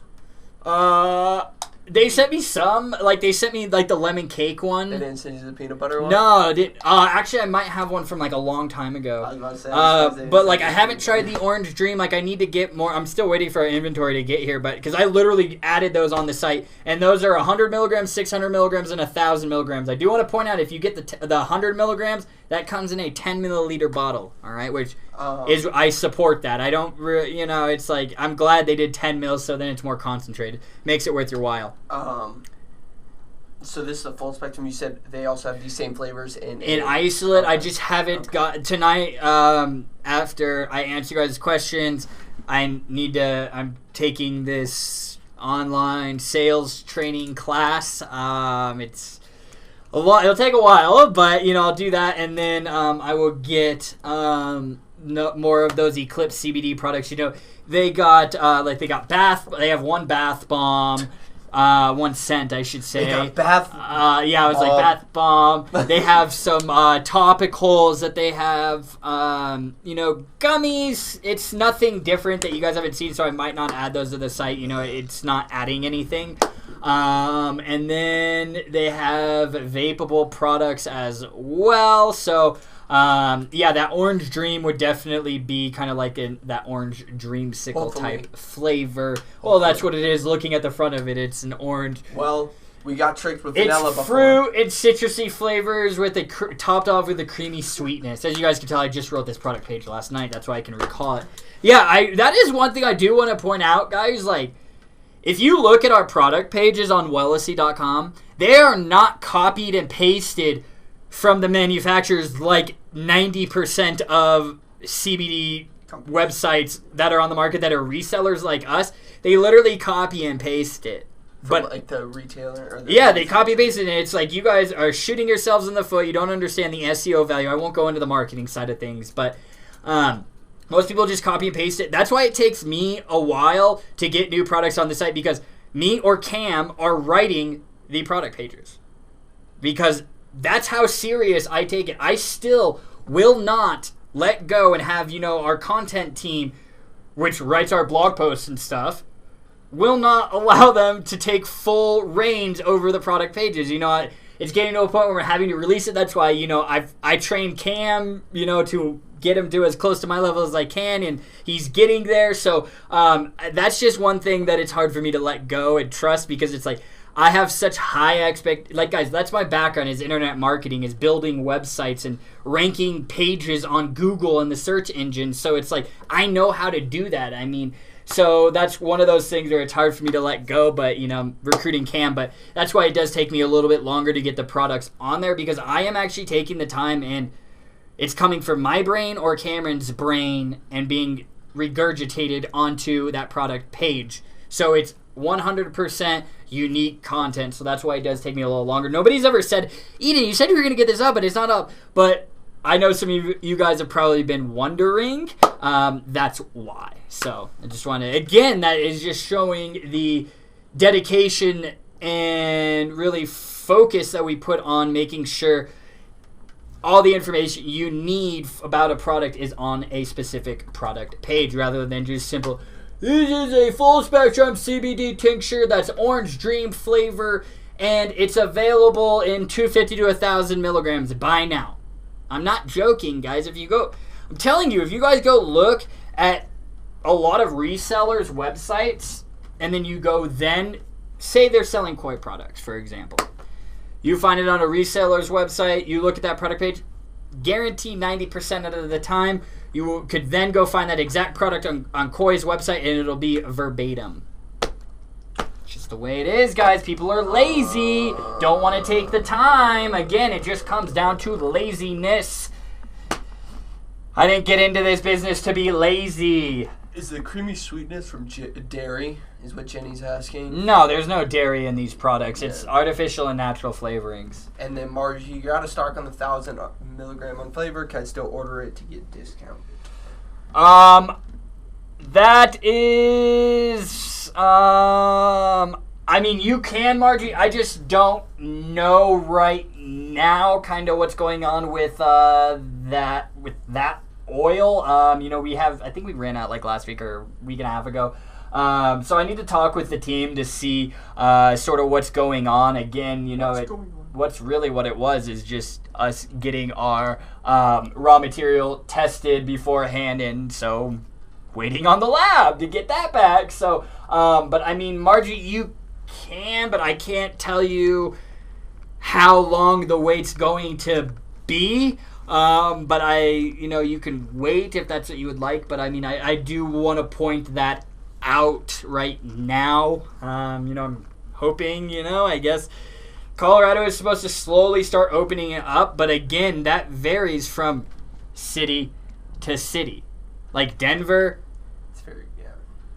They sent me some, like they sent me like the lemon cake one. They didn't send you the peanut butter one? No, actually I might have one from like a long time ago. I was about to say, but like I haven't tried the Orange Dream. Like I need to get more. I'm still waiting for our inventory to get here, but because I literally added those on the site, and those are 100 milligrams, 600 milligrams, and 1,000 milligrams. I do want to point out if you get the 100 milligrams, that comes in a 10 milliliter bottle. All right, which is I support that. I don't, you know, it's like I'm glad they did 10 mils, so then it's more concentrated, makes it worth your while. So this is a full spectrum. You said they also have these same flavors in isolate. I just haven't got tonight. After I answer you guys' questions, I'm taking this online sales training class. It's a lot. It'll take a while, but you know I'll do that, and then I will get more of those Eclipse CBD products. You know they got they have one bath bomb. 1 cent, I should say. They got bath. Yeah, it was like bath bomb. They have some topicals that they have. Gummies. It's nothing different that you guys haven't seen, so I might not add those to the site. It's not adding anything. And then they have vapable products as well. So, that orange dream would definitely be kind of like that orange dreamsicle type flavor. Well, that's what it is. Looking at the front of it, it's an orange. Well, we got tricked with vanilla before. It's fruit and citrusy flavors with topped off with a creamy sweetness. As you guys can tell, I just wrote this product page last night. That's why I can recall it. Yeah, that is one thing I do want to point out, guys. Like, if you look at our product pages on Wellesley.com, they are not copied and pasted from the manufacturers like 90% of CBD websites that are on the market that are resellers like us. They literally copy and paste it. From like the retailer? They copy and paste it, and it's like you guys are shooting yourselves in the foot. You don't understand the SEO value. I won't go into the marketing side of things, but most people just copy and paste it. That's why it takes me a while to get new products on the site, because me or Cam are writing the product pages. Because that's how serious I take it. I still will not let go and have, our content team, which writes our blog posts and stuff, will not allow them to take full reins over the product pages. It's getting to a point where we're having to release it. That's why, I trained Cam, to get him to as close to my level as I can, and he's getting there. So that's just one thing that it's hard for me to let go and trust, because it's like I have such high guys, that's my background, is internet marketing, is building websites and ranking pages on Google and the search engine. So it's like I know how to do that. I mean, so that's one of those things where it's hard for me to let go, but, recruiting Cam. But that's why it does take me a little bit longer to get the products on there, because I am actually taking the time, and it's coming from my brain or Cameron's brain and being regurgitated onto that product page. So it's 100% unique content. So that's why it does take me a little longer. Nobody's ever said, Eden, you said you were going to get this up, but it's not up. But I know some of you guys have probably been wondering. That's why. So I just want to, again, that is just showing the dedication and really focus that we put on making sure all the information you need about a product is on a specific product page, rather than just simple, this is a full spectrum CBD tincture that's orange dream flavor, and it's available in 250 to 1,000 milligrams. Buy now. I'm not joking, guys. I'm telling you, if you guys go look at a lot of resellers' websites, and then you go say they're selling koi products, for example. You find it on a reseller's website, you look at that product page, guarantee 90% of the time, you could then go find that exact product on Koi's website, and it'll be verbatim. It's just the way it is, guys. People are lazy, don't want to take the time. Again, it just comes down to laziness. I didn't get into this business to be lazy. Is the creamy sweetness from dairy, is what Jenny's asking? No, there's no dairy in these products. Yeah. It's artificial and natural flavorings. And then, Margie, you're out of stock on the 1,000 milligram on flavor. Can I still order it to get discount? That is, I mean, you can, Margie. I just don't know right now kind of what's going on with that oil. I think we ran out like last week or a week and a half ago. So I need to talk with the team to see sort of what's going on. Again, what it was is just us getting our raw material tested beforehand, and so waiting on the lab to get that back. So, but I mean, Margie, you can, but I can't tell you how long the wait's going to be. But you can wait if that's what you would like. But I mean, I do want to point that out right now. I'm hoping, I guess Colorado is supposed to slowly start opening it up. But again, that varies from city to city. Like Denver.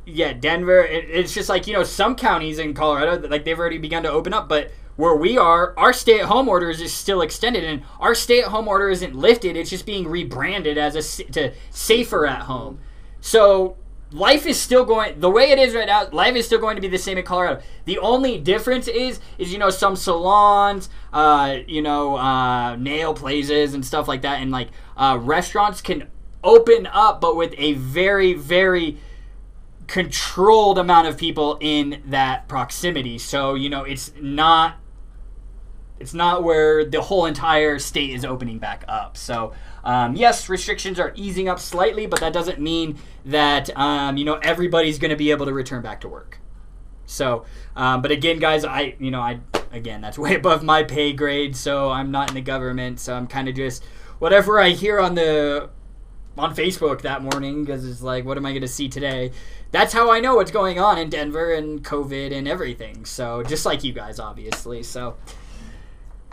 Yeah, Denver. It's just like, some counties in Colorado, like they've already begun to open up. But where we are, our stay-at-home orders is still extended, and our stay-at-home order isn't lifted. It's just being rebranded as to safer at home. So life is still going the way it is right now. Life is still going to be the same in Colorado. The only difference is some salons, nail places and stuff like that, and like restaurants can open up, but with a very, very controlled amount of people in that proximity. So it's not where the whole entire state is opening back up. So yes, restrictions are easing up slightly, but that doesn't mean that everybody's going to be able to return back to work. So but again, guys, again, that's way above my pay grade, so I'm not in the government, so I'm kind of just whatever I hear on Facebook that morning, because it's like, what am I going to see today? That's how I know what's going on in Denver and COVID and everything. So just like you guys, obviously. So,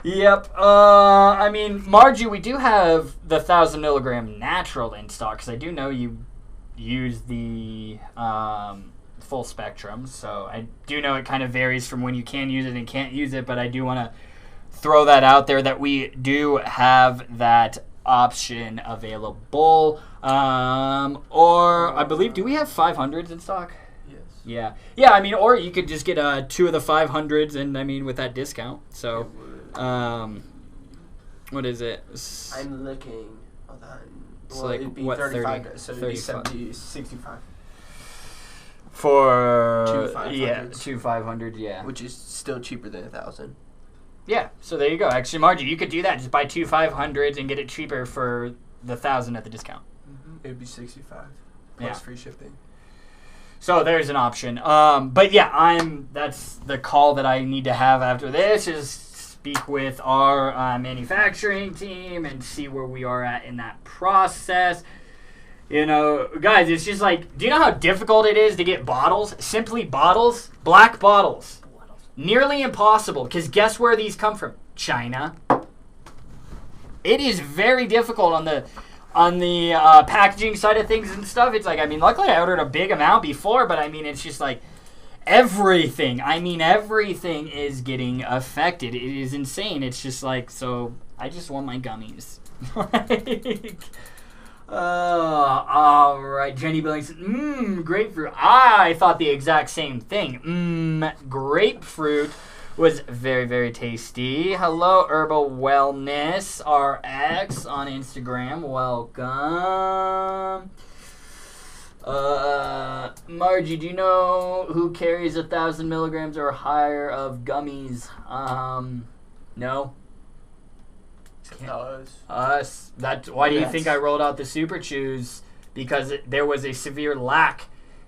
yep. Margie, we do have the 1,000 milligram natural in stock, because I do know you use the full spectrum. So I do know it kind of varies from when you can use it and can't use it, but I do want to throw that out there that we do have that option available. Or I believe, do we have 500s in stock? Yes. Yeah. Or you could just get 2 of the 500s, and with that discount. So, what is it? I'm looking. Hold on. It's like it'd be what, 35. 30, So it'd 35. be 70, 65. For 2 500s. 2 500, yeah. Which is still cheaper than 1,000. Yeah, so there you go. Actually, Margie, you could do that. Just buy 2 500s and get it cheaper for the 1,000 at the discount. It'd be 65 plus free shipping. So there's an option. But yeah, that's the call that I need to have after this, is speak with our manufacturing team and see where we are at in that process. Guys, it's just like, do you know how difficult it is to get bottles? Simply bottles, black bottles. Nearly impossible, because guess where these come from? China. It is very difficult on the packaging side of things and stuff. It's like, luckily I ordered a big amount before, but it's just like everything. Everything is getting affected. It is insane. It's just like, so I just want my gummies. All right, Jenny Billings. Grapefruit. I thought the exact same thing. Grapefruit was very, very tasty. Hello, Herbal Wellness RX on Instagram. Welcome. Margie, do you know who carries 1,000 milligrams or higher of gummies? No. Us. Why do you think I rolled out the Super Chews? Because there was a severe lack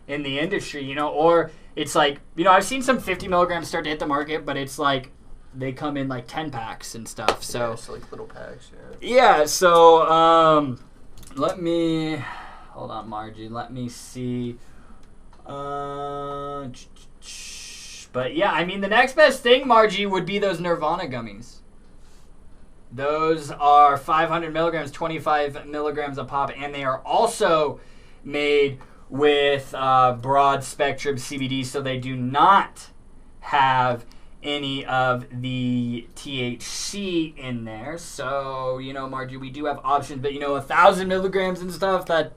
in the industry, or it's like, I've seen some 50 milligrams start to hit the market, but it's like they come in like 10 packs and stuff. So, so like little packs. Yeah. So let me hold on, Margie. Let me see. But yeah, the next best thing, Margie, would be those Nirvana gummies. Those are 500 milligrams, 25 milligrams a pop, and they are also made with broad spectrum CBD, so they do not have any of the THC in there. So, Margie, we do have options, but 1,000 milligrams and stuff, that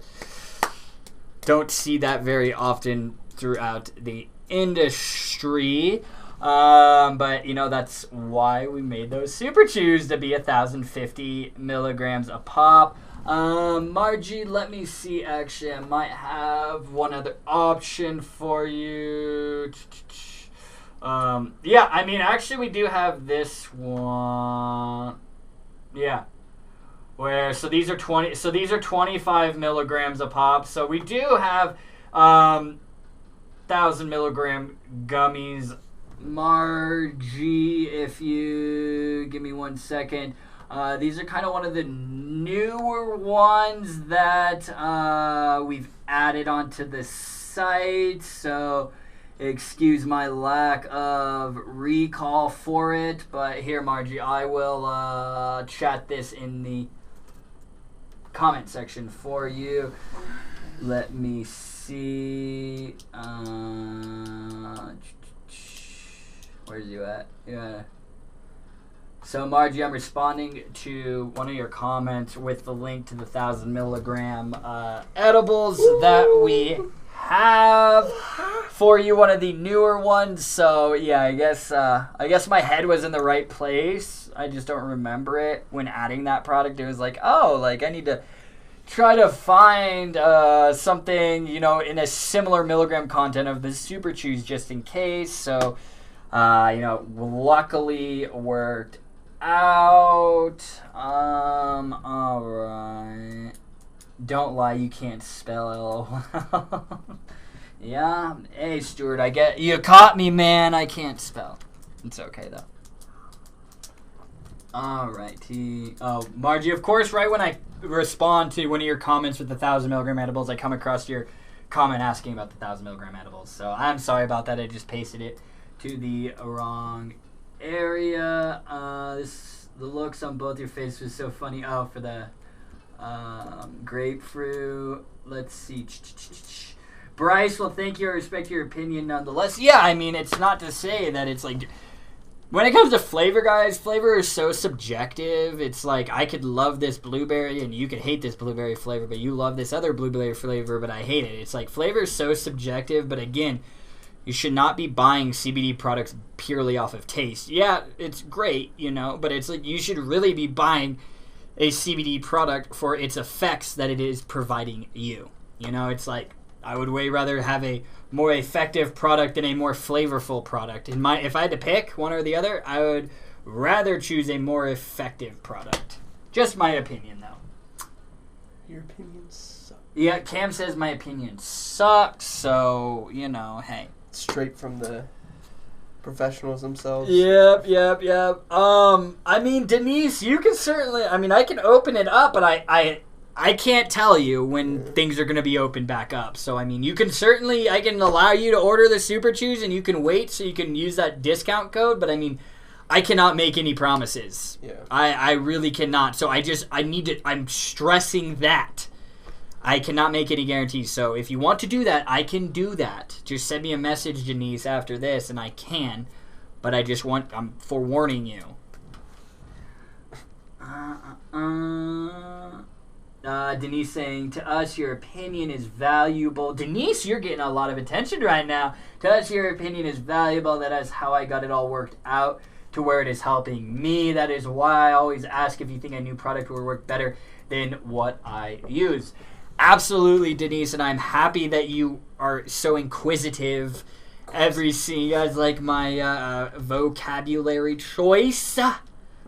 don't see that very often throughout the industry. But that's why we made those Super Chews, to be 1,050 milligrams a pop. Margie, let me see. Actually, I might have one other option for you. Yeah, actually, we do have this one. Yeah. So these are 25 milligrams a pop. So we do have 1,000 milligram gummies. Margie, if you give me 1 second. These are kind of one of the newer ones that we've added onto the site, so excuse my lack of recall for it. But here, Margie, I will chat this in the comment section for you. Let me see. Where's you at? Yeah. So, Margie, I'm responding to one of your comments with the link to the 1,000 milligram edibles that we have for you, one of the newer ones. So yeah, I guess my head was in the right place. I just don't remember it when adding that product. It was like, oh, like I need to try to find something, in a similar milligram content of the Super Chews just in case. So, luckily worked out. All right. Don't lie, you can't spell. Yeah. Hey, Stuart, you caught me, man. I can't spell. It's okay though. Alrighty. Oh, Margie, of course, right when I respond to one of your comments with the 1,000 milligram edibles, I come across your comment asking about the 1,000 milligram edibles. So I'm sorry about that. I just pasted it to the wrong area. The looks on both your faces was so funny. Oh, for the grapefruit. Let's see. Bryce, well, thank you. I respect your opinion nonetheless. Yeah, I mean, it's not to say that it's like... When it comes to flavor, guys, flavor is so subjective. It's like, I could love this blueberry and you could hate this blueberry flavor, but you love this other blueberry flavor, but I hate it. It's like, flavor is so subjective, but again, you should not be buying CBD products purely off of taste. Yeah, it's great, but it's like, you should really be buying a CBD product for its effects that it is providing you. It's like, I would way rather have a more effective product than a more flavorful product. If I had to pick one or the other, I would rather choose a more effective product. Just my opinion, though. Your opinion sucks. Yeah, Cam says my opinion sucks, so, hey. Straight from the professionals themselves. Yep. I mean, Denise, you can certainly... I mean, I can open it up, but I can't tell you when things are going to be opened back up. So, I mean, I can allow you to order the Super Chews and you can wait so you can use that discount code. But, I mean, I cannot make any promises. Yeah. I really cannot. So, I'm stressing that. I cannot make any guarantees. So, if you want to do that, I can do that. Just send me a message, Denise, after this, and I can. But I'm forewarning you. Denise saying, to us, your opinion is valuable. Denise, you're getting a lot of attention right now. To us, your opinion is valuable. That is how I got it all worked out to where it is helping me. That is why I always ask if you think a new product will work better than what I use. Absolutely, Denise, and I'm happy that you are so inquisitive. You guys like my vocabulary choice.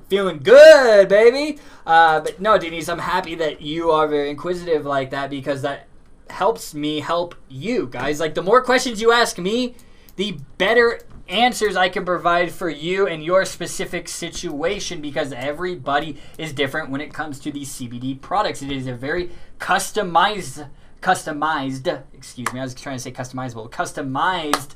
Feeling good, baby. But no, Denise, I'm happy that you are very inquisitive like that because that helps me help you, guys. Like, the more questions you ask me, the better answers I can provide for you and your specific situation because everybody is different when it comes to these CBD products. It is a very customized, excuse me, I was trying to say customized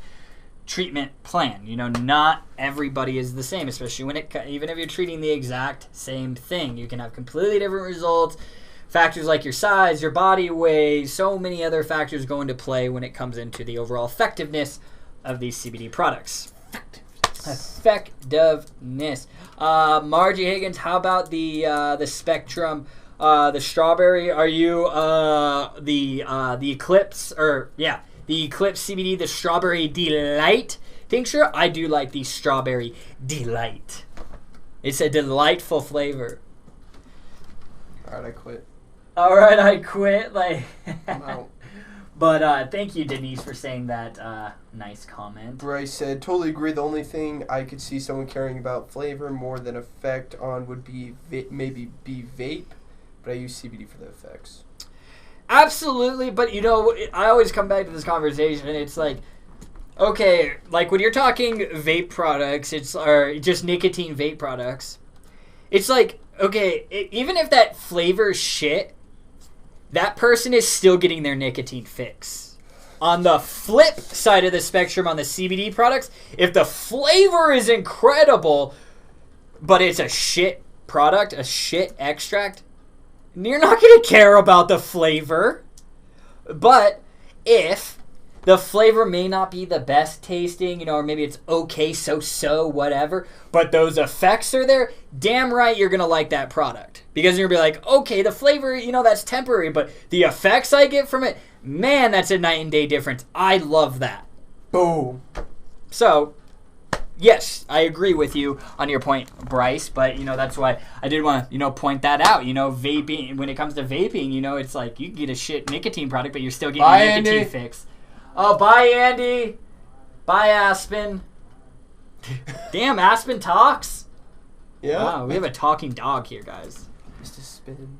treatment plan. Not everybody is the same, especially even if you're treating the exact same thing. You can have completely different results. Factors like your size, your body weight, so many other factors go into play when it comes into the overall effectiveness of these CBD products. Effectiveness. Margie Higgins, how about the Spectrum, the strawberry? Are you the Eclipse the Eclipse CBD, the Strawberry Delight tincture? I do like the Strawberry Delight. It's a delightful flavor. Alright, I quit. I'm out. But thank you, Denise, for saying that nice comment. Bryce said, totally agree. The only thing I could see someone caring about flavor more than effect on would be maybe vape, but I use CBD for the effects. Absolutely, but I always come back to this conversation, and it's like, okay, like when you're talking vape products, or just nicotine vape products, it's like, okay, even if that flavor is shit, that person is still getting their nicotine fix. On the flip side of the spectrum, on the CBD products, if the flavor is incredible, but it's a shit product, a shit extract, you're not going to care about the flavor. But if the flavor may not be the best tasting, or maybe it's okay, so, whatever, but those effects are there, damn right you're going to like that product. Because you're going to be like, okay, the flavor, that's temporary, but the effects I get from it, Man, that's a night and day difference. I love that. Boom. So, yes, I agree with you on your point, Bryce, but, that's why I did want to, point that out. Vaping, when it comes to vaping, it's like you can get a shit nicotine product, but you're still getting a nicotine fix. Oh, bye, Andy. Bye, Aspen. Damn, Aspen talks? Yeah. Wow, we have a talking dog here, guys. Mr. Spin.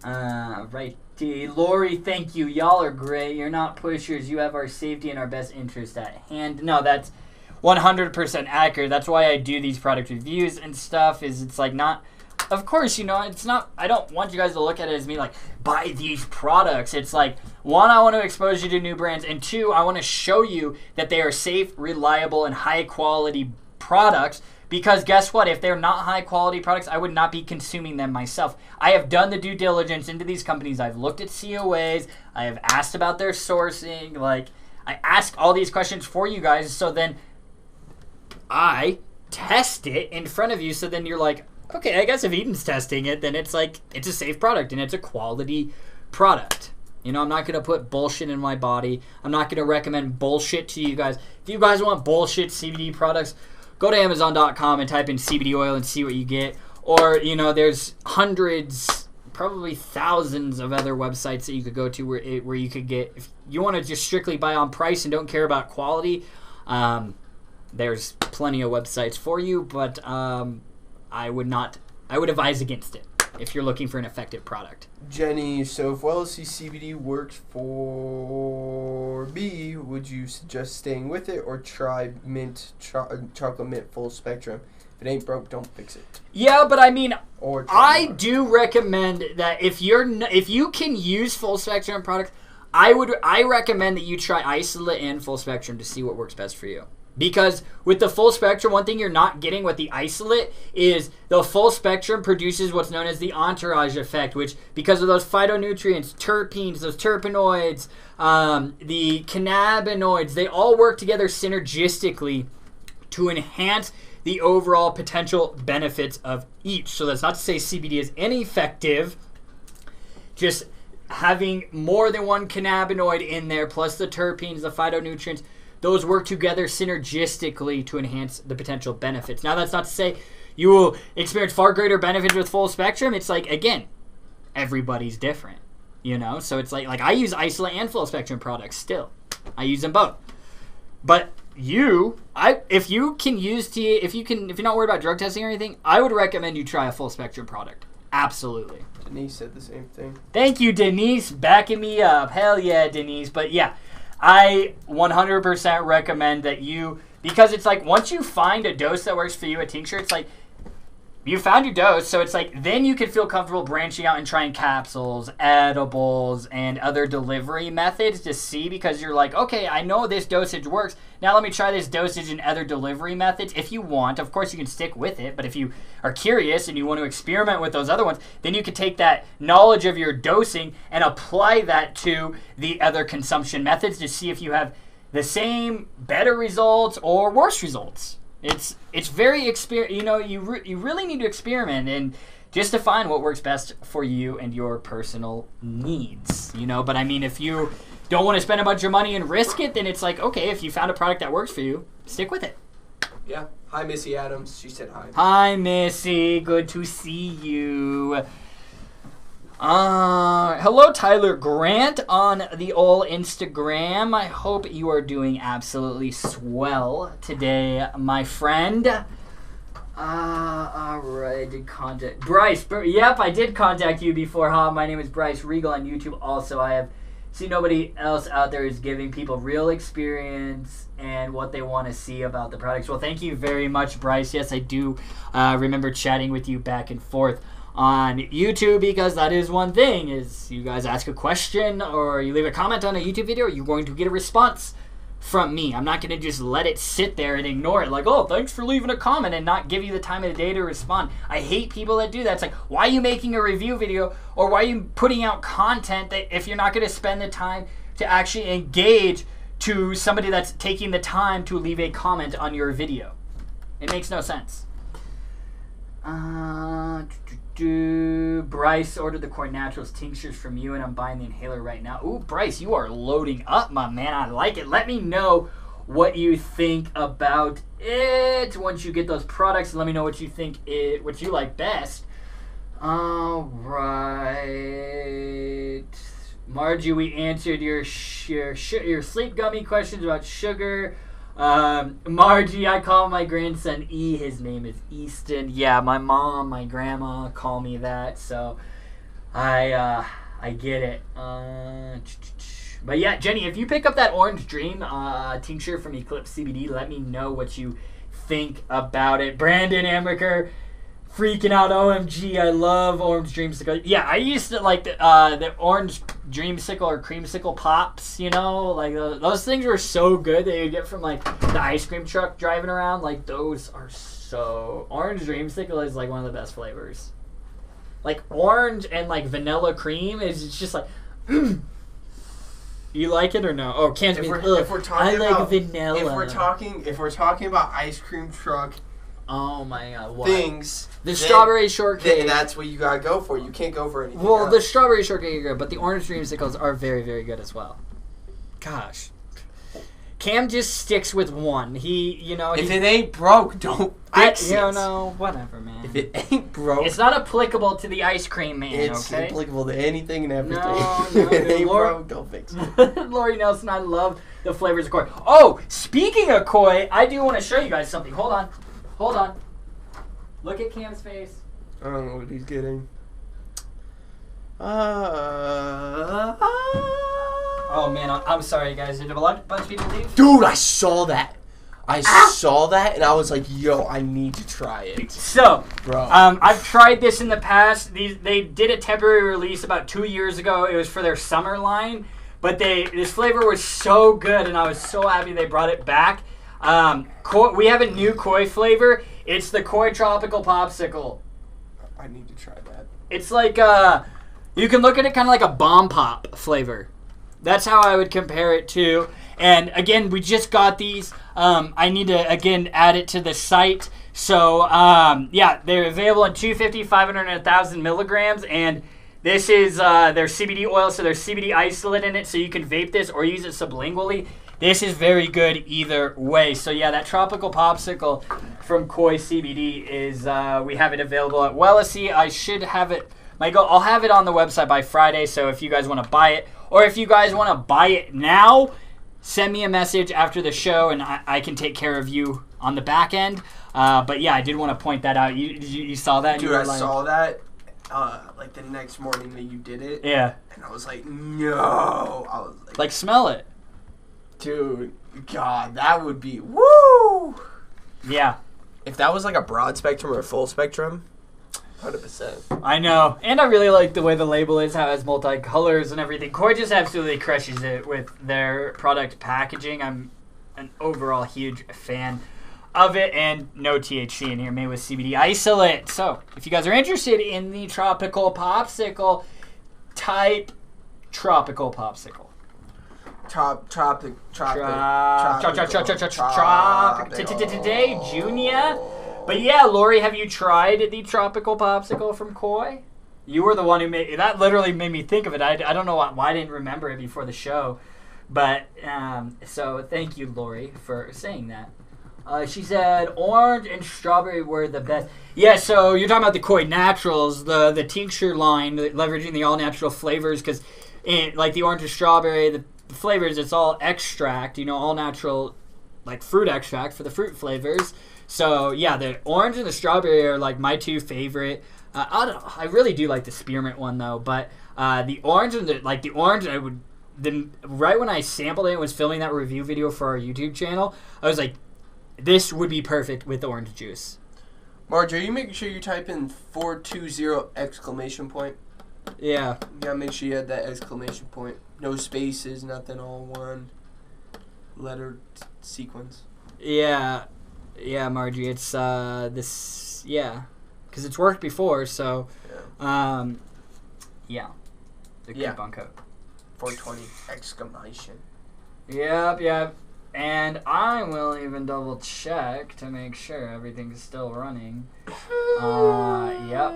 Right. Lori, thank you. Y'all are great. You're not pushers. You have our safety and our best interest at hand. No, that's 100% accurate. That's why I do these product reviews and stuff. It's like not, of course, it's not, I don't want you guys to look at it as me like, buy these products. It's like, one, I want to expose you to new brands, and two, I want to show you that they are safe, reliable, and high quality products. Because guess what? If they're not high quality products, I would not be consuming them myself. I have done the due diligence into these companies. I've looked at COAs. I have asked about their sourcing. Like, I ask all these questions for you guys, so then I test it in front of you. So then you're like, okay, I guess if Eden's testing it, then it's like, it's a safe product and it's a quality product. I'm not going to put bullshit in my body. I'm not going to recommend bullshit to you guys. If you guys want bullshit CBD products, go to Amazon.com and type in CBD oil and see what you get. Or, there's hundreds, probably thousands of other websites that you could go to where you could get, if you want to just strictly buy on price and don't care about quality, there's plenty of websites for you, but I would advise against it if you're looking for an effective product. Jenny, so if LSC CBD works for me, would you suggest staying with it or try chocolate mint full spectrum? If it ain't broke, don't fix it. Yeah, but I mean, I more. do recommend that if you can use full spectrum products, I recommend that you try isolate and full spectrum to see what works best for you. Because with the full spectrum, one thing you're not getting with the isolate is the full spectrum produces what's known as the entourage effect, which because of those phytonutrients, terpenes, those terpenoids, the cannabinoids, they all work together synergistically to enhance the overall potential benefits of each. So that's not to say CBD is ineffective, just having more than one cannabinoid in there, plus the terpenes, the phytonutrients, those work together synergistically to enhance the potential benefits. Now, that's not to say you will experience far greater benefits with full spectrum. It's like, again, everybody's different, So it's like I use isolate and full spectrum products still. I use them both. But if you're not worried about drug testing or anything, I would recommend you try a full spectrum product. Absolutely. Denise said the same thing. Thank you, Denise, backing me up. Hell yeah, Denise. But yeah, I 100% recommend that because it's like once you find a dose that works for you, a tincture, it's like you found your dose, so it's like then you can feel comfortable branching out and trying capsules, edibles, and other delivery methods to see, because you're like, okay, I know this dosage works. Now let me try this dosage and other delivery methods. If you want, of course you can stick with it, but if you are curious and you want to experiment with those other ones, then you can take that knowledge of your dosing and apply that to the other consumption methods to see if you have the same, better results or worse results. It's very you really need to experiment and just to find what works best for you and your personal needs, But I mean, if you don't want to spend a bunch of money and risk it, then it's like, okay, if you found a product that works for you, stick with it. Yeah. Hi, Missy Adams. She said hi. Hi, Missy. Good to see you. Hello, Tyler Grant on the old Instagram. I hope you are doing absolutely swell today, my friend. Alright, did contact Bryce. Yep, I did contact you before, huh? My name is Bryce Regal on YouTube. Also, I have seen nobody else out there is giving people real experience and what they want to see about the products. Well, thank you very much, Bryce. Yes, I do remember chatting with you back and forth on YouTube, because that is one thing, is you guys ask a question or you leave a comment on a YouTube video, you're going to get a response from me. I'm not going to just let it sit there and ignore it like, oh, thanks for leaving a comment, and not give you the time of the day to respond. I hate people that do that. It's like, why are you making a review video, or why are you putting out content that if you're not going to spend the time to actually engage to somebody that's taking the time to leave a comment on your video? It makes no sense. Bryce ordered the Core Naturals tinctures from you, and I'm buying the inhaler right now. Ooh, Bryce, you are loading up, my man. I like it. Let me know what you think about it once you get those products. Let me know what you think what you like best. All right, Margie, we answered your sleep gummy questions about sugar. Margie, I call my grandson E. His name is Easton. Yeah, my mom, my grandma call me that, so I get it. But yeah, Jenny, if you pick up that Orange Dream tincture from Eclipse CBD, let me know what you think about it. Brandon Amaker, freaking out. OMG, I love Orange Dreamsicle. Yeah, I used to like the Orange Dreamsicle or Creamsicle Pops, you know? Like, those things were so good that you get from, like, the ice cream truck driving around. Like, those are so... Orange Dreamsicle is, like, one of the best flavors. Like, orange and, like, vanilla cream is just, like... You like it or no? Oh, can't be. If we're talking about vanilla. If we're talking about ice cream truck... Oh my god! What? Things. The strawberry shortcake. That's what you gotta go for. You can't go for anything Well, else. the strawberry shortcake are good, but the orange dreamsicles are very, very good as well. Gosh, Cam just sticks with one. If it ain't broke, don't fix it. No, whatever, man. If it ain't broke, it's not applicable to the ice cream man. It's okay? applicable to anything and everything. No, if it ain't Lori, broke, don't fix it. Lori Nelson, I love the flavors of koi. Oh, speaking of koi, I do want to show you guys something. Hold on. Look at Cam's face. I don't know what he's getting. Oh man, I'm sorry guys. Did a bunch of people leave? Dude, I saw that. Saw that and I was like, yo, I need to try it. So, bro, I've tried this in the past. They did a temporary release about 2 years ago. It was for their summer line, but this flavor was so good, and I was so happy they brought it back. We have a new koi flavor. It's the Koi Tropical Popsicle. I need to try that. It's like you can look at it kind of like a bomb pop flavor. That's how I would compare it to. And again, we just got these. I need to again add it to the site. So yeah, they're available in 250, 500, and 1,000 milligrams. And this is their CBD oil, so there's CBD isolate in it, so you can vape this or use it sublingually. This is very good either way. So yeah, that tropical popsicle from Koi CBD is we have it available at Wellesley. I should have it. I'll have it on the website by Friday. So if you guys want to buy it, or if you guys want to buy it now, send me a message after the show, and I can take care of you on the back end. But yeah, I did want to point that out. You saw that? Dude, I saw that like the next morning that you did it. Yeah. And I was like, no. I was like smell it. Dude, God, that would be woo. Yeah. If that was like a broad spectrum or a full spectrum, 100%. I know. And I really like the way the label is, how it has multi-colors and everything. Koi just absolutely crushes it with their product packaging. I'm an overall huge fan of it, and no THC in here, made with CBD isolate. So, if you guys are interested in the tropical popsicle, type tropical popsicle. Today, Junior. But yeah, Lori, have you tried the tropical popsicle from Koi? You were the one who made that. Literally made me think of it. I don't know why I didn't remember it before the show, but so thank you, Lori, for saying that. She said orange and strawberry were the best. Yeah, so you're talking about the Koi Naturals, the tincture line, leveraging the all natural flavors, because like the orange and strawberry, the flavors, it's all extract, all natural, like fruit extract for the fruit flavors. So yeah, the orange and the strawberry are like my two favorite. I really do like the spearmint one though, but the orange and the orange, right when I sampled it and was filming that review video for our YouTube channel, I was like, this would be perfect with orange juice. Marge, are you making sure you type in 420 exclamation point? Yeah. You gotta make sure you add that exclamation point. No spaces, nothing, all one letter sequence. Yeah, Margie, it's this, yeah, because it's worked before, so, yeah, the coupon code. 420 exclamation. Yep, and I will even double check to make sure everything's still running. Yep.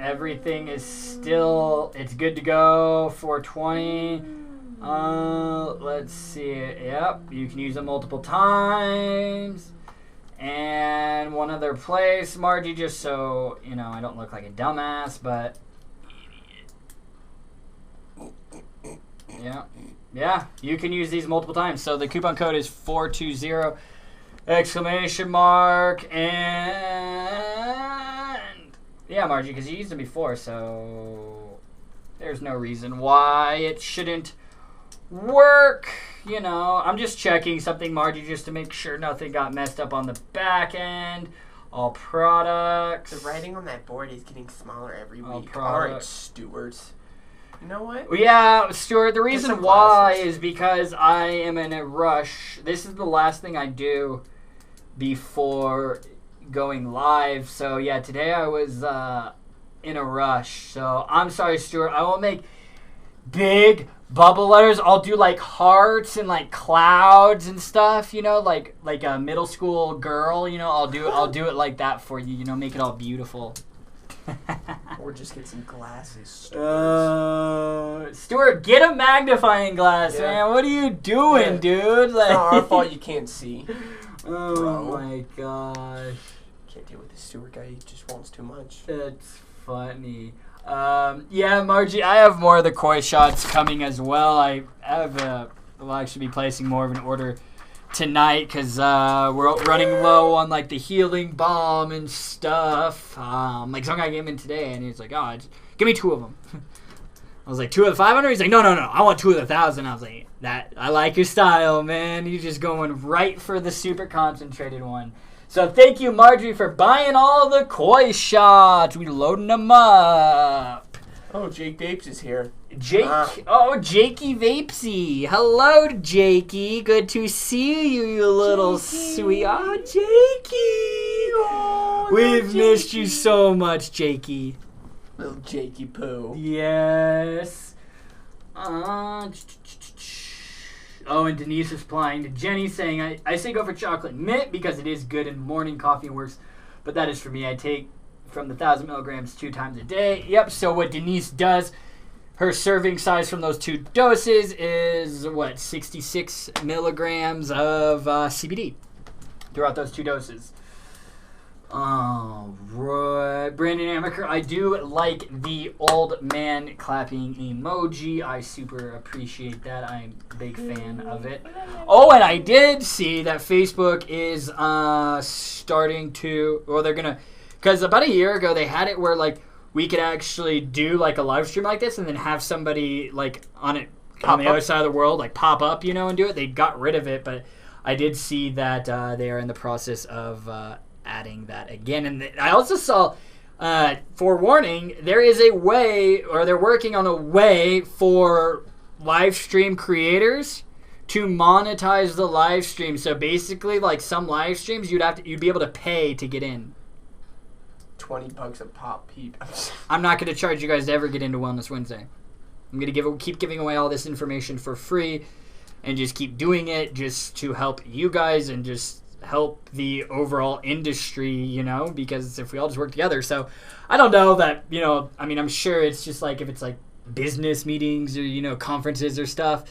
Everything is still, it's good to go. 420. Let's see. Yep. You can use it multiple times. And one other place, Margie, just so, I don't look like a dumbass, but... Yeah, you can use these multiple times. So the coupon code is 420! And... Yeah, Margie, because you used them before, so... There's no reason why it shouldn't work. I'm just checking something, Margie, just to make sure nothing got messed up on the back end. All products. The writing on that board is getting smaller every All week. products. All right, Stuart. You know what? Yeah, Stuart, the reason why is because I am in a rush. This is the last thing I do before going live. So, yeah, today I was in a rush. So, I'm sorry, Stuart. I won't make big bubble letters. I'll do like hearts and like clouds and stuff, like a middle school girl, I'll do it like that for you, make it all beautiful. Or just get some glasses, Stuart, get a magnifying glass, man. What are you doing, dude? Like, it's not our fault you can't see. Oh my gosh. Can't deal with this Stuart guy. He just wants too much. That's funny. Yeah, Margie, I have more of the koi shots coming as well. I have will actually be placing more of an order tonight because we're running low on like the healing balm and stuff. Like some guy came in today and he's like, "Oh, give me 2 of them." I was like, 2 of the 500? He's like, no, I want 2 of the 1,000. I was like, I like your style, man. You're just going right for the super concentrated one. So thank you, Marjorie, for buying all the koi shots. We loading them up. Oh, Jake Vapes is here. Jakey Vapesy. Hello, Jakey. Good to see you, you little sweet. Oh, Jakey. Oh, we've missed you so much, Jakey. Little Jakey poo. Yes. Oh, and Denise is replying to Jenny saying, I say go for chocolate mint because it is good and morning coffee works, but that is for me. I take from the 1,000 milligrams 2 times a day. Yep, so what Denise does, her serving size from those 2 doses is, 66 milligrams of CBD throughout those 2 doses. Right. Brandon Amaker, I do like the old man clapping emoji. I super appreciate that. I'm a big fan of it. Oh, and I did see that Facebook is starting to, they're going to, because about a year ago they had it where like we could actually do like a live stream like this and then have somebody like on the other side of the world like pop up, and do it. They got rid of it, but I did see that they are in the process of adding that again. And I also saw, forewarning, there is a way, or they're working on a way for live stream creators to monetize the live stream. So basically, like some live streams, you'd be able to pay to get in. $20 a pop, peep. I'm not going to charge you guys to ever get into Wellness Wednesday. I'm going to keep giving away all this information for free and just keep doing it just to help you guys and just help the overall industry, because if we all just work together. So I don't know that, I'm sure it's just like if it's like business meetings or, conferences or stuff,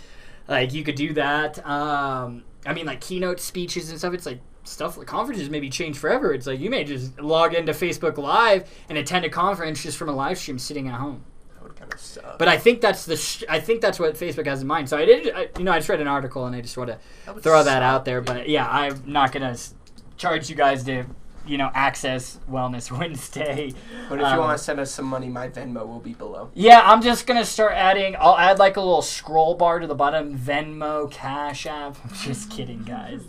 like you could do that. Like keynote speeches and stuff, it's like stuff like conferences maybe change forever. It's like you may just log into Facebook Live and attend a conference just from a live stream sitting at home. That would kind of suck. But I think that's what Facebook has in mind. So I just read an article and I just want to throw that out there. But yeah, I'm not gonna charge you guys to access Wellness Wednesday. But if you want to send us some money, my Venmo will be below. Yeah, I'm just gonna start adding. I'll add like a little scroll bar to the bottom. Venmo, Cash App. I'm just kidding, guys.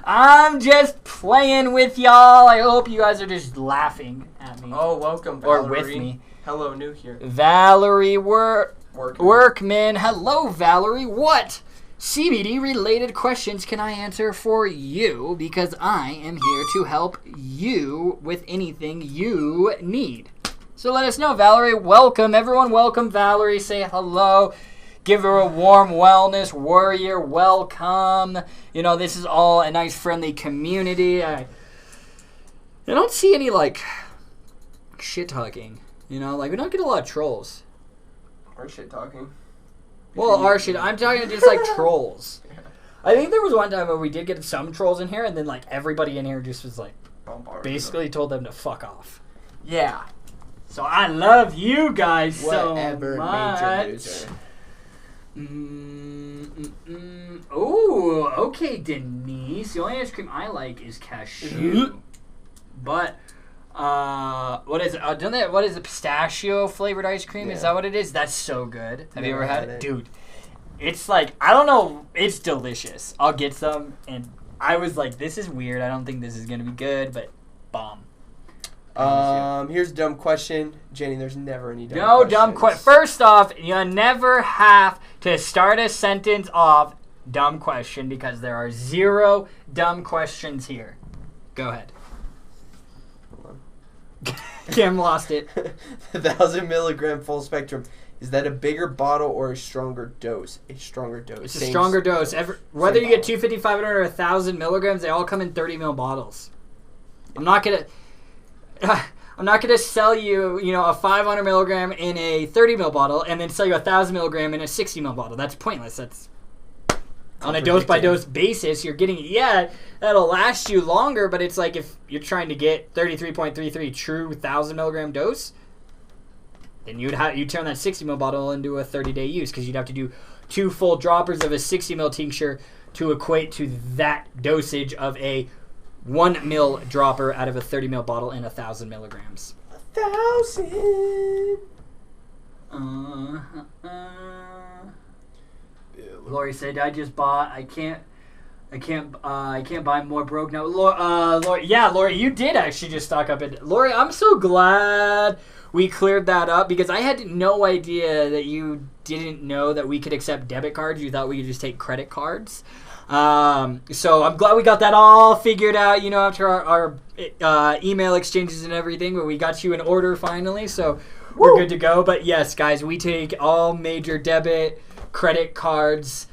I'm just playing with y'all. I hope you guys are just laughing at me. Oh, welcome, Valerie. Or with me. Hello, new here. Valerie Workman. Hello, Valerie. What CBD-related questions can I answer for you? Because I am here to help you with anything you need. So let us know, Valerie. Welcome, everyone. Welcome, Valerie. Say hello. Give her a warm wellness warrior welcome. This is all a nice friendly community. I don't see any, like, shit talking. You know, like, we don't get a lot of trolls. Or shit talking. Well, our shit. I'm talking just, like, trolls. I think there was one time where we did get some trolls in here, and then, like, everybody in here just was, like, basically told them to fuck off. Yeah. So I love you guys Whatever so much. major loser. Oh, okay, Denise. The only ice cream I like is cashew. But, what is it? What is it? Pistachio flavored ice cream? Yeah. Is that what it is? That's so good. Have you ever had it? it. Dude, it's like, I don't know. It's delicious. I'll get some, and I was like, this is weird. I don't think this is going to be good, but bomb. Here's a dumb question. Jenny, there's never any dumb No questions. dumb question. First off, you never have to start a sentence off dumb question because there are 0 dumb questions here. Go ahead. Hold Kim lost it. on. 1,000 milligram full spectrum. Is that a bigger bottle or a stronger dose? A stronger dose. It's a stronger dose. Whether you bottle. get 250, 500, or 1,000 milligrams, they all come in 30 ml bottles. I'm not gonna sell you, a 500 milligram in a 30 ml bottle and then sell you a 1,000 milligram in a 60 ml bottle. That's pointless. That's on a dose by dose basis. You're getting it. Yeah, that'll last you longer, but it's like if you're trying to get 33.33 true 1,000 milligram dose, then you'd turn that 60 ml bottle into a 30-day use because you'd have to do 2 full droppers of a 60 ml tincture to equate to that dosage of a 1 ml dropper out of a 30 ml bottle in 1,000 milligrams. 1,000. Lori said, "I just bought. I can't buy more broke now." Lori, you did actually just stock up. Lori, I'm so glad we cleared that up because I had no idea that you didn't know that we could accept debit cards. You thought we could just take credit cards. So I'm glad we got that all figured out, after our email exchanges and everything, where we got you an order finally, so we're good to go. But yes, guys, we take all major debit, credit cards.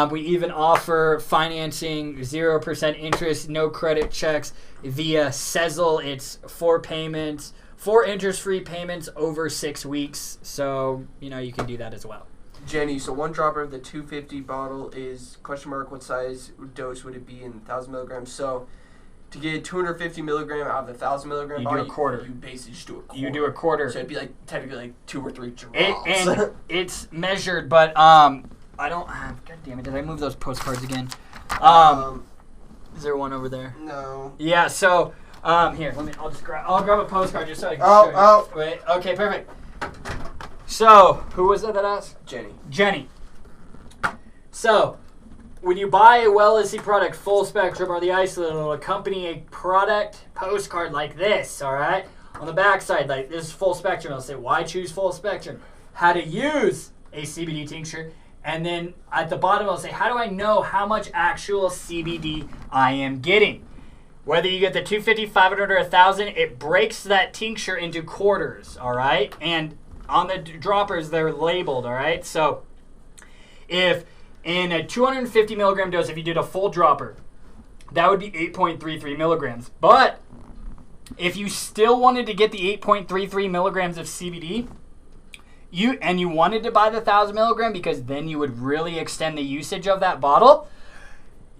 We even offer financing, 0% interest, no credit checks via Sezzle. It's 4 payments, 4 interest-free payments over 6 weeks. So, you can do that as well. Jenny, so 1 dropper of the 250 bottle is what size dose would it be in 1,000 milligrams? So to get 250 milligram out of the 1,000 milligram you bottle, do a quarter. You basically just do a quarter. You do a quarter. So it'd be technically 2 or 3 drops. And it's measured, but I don't have. God damn it! Did I move those postcards again? Is there one over there? No. Yeah. So here, I'll grab a postcard just so I can show you. Wait. Okay. Perfect. So, who was that asked? Jenny. So, when you buy a Well-Listed product, full spectrum or the isolate, it'll accompany a product postcard like this, all right? On the back side, like this is full spectrum. It'll say, why choose full spectrum? How to use a CBD tincture. And then at the bottom, it'll say, how do I know how much actual CBD I am getting? Whether you get the 250, 500, or 1,000, it breaks that tincture into quarters, all right? And on the droppers, they're labeled, all right? So if in a 250 milligram dose, if you did a full dropper, that would be 8.33 milligrams. But if you still wanted to get the 8.33 milligrams of CBD, you wanted to buy the 1,000 milligram because then you would really extend the usage of that bottle,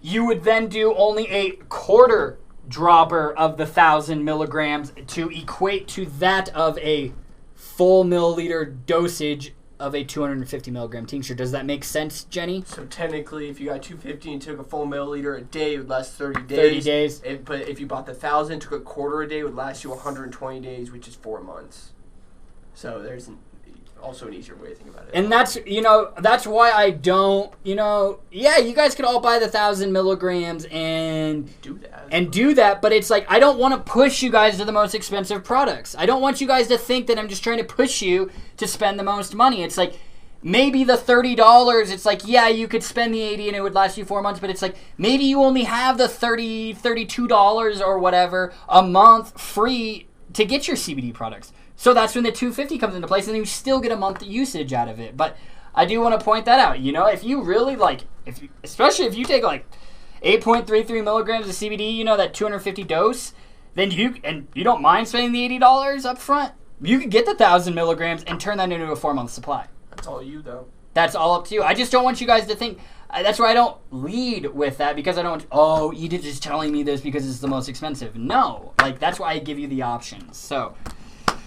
you would then do only a quarter dropper of the 1,000 milligrams to equate to that of a full milliliter dosage of a 250 milligram tincture. Does that make sense, Jenny? So technically, if you got 250 and took a full milliliter a day, it would last 30 days. 30 days. But if you bought the 1,000, took a quarter a day, it would last you 120 days, which is 4 months. So there's also an easier way to think about it. And that's why I don't, yeah, you guys could all buy the 1,000 milligrams and do that, but it's like, I don't want to push you guys to the most expensive products. I don't want you guys to think that I'm just trying to push you to spend the most money. It's like, maybe the $30, it's like, yeah, you could spend the $80 and it would last you 4 months, but it's like, maybe you only have the $32 or whatever a month free to get your CBD products. So that's when the 250 comes into place, and then you still get a month usage out of it. But I do want to point that out. If you really especially if you take 8.33 milligrams of CBD, that 250 dose, then you don't mind spending the $80 up front, you could get the 1,000 milligrams and turn that into a 4-month supply. That's all you, though. That's all up to you. I just don't want you guys to think. That's why I don't lead with that, because I don't. Oh, you did just telling me this because it's the most expensive. No, like that's why I give you the options. So.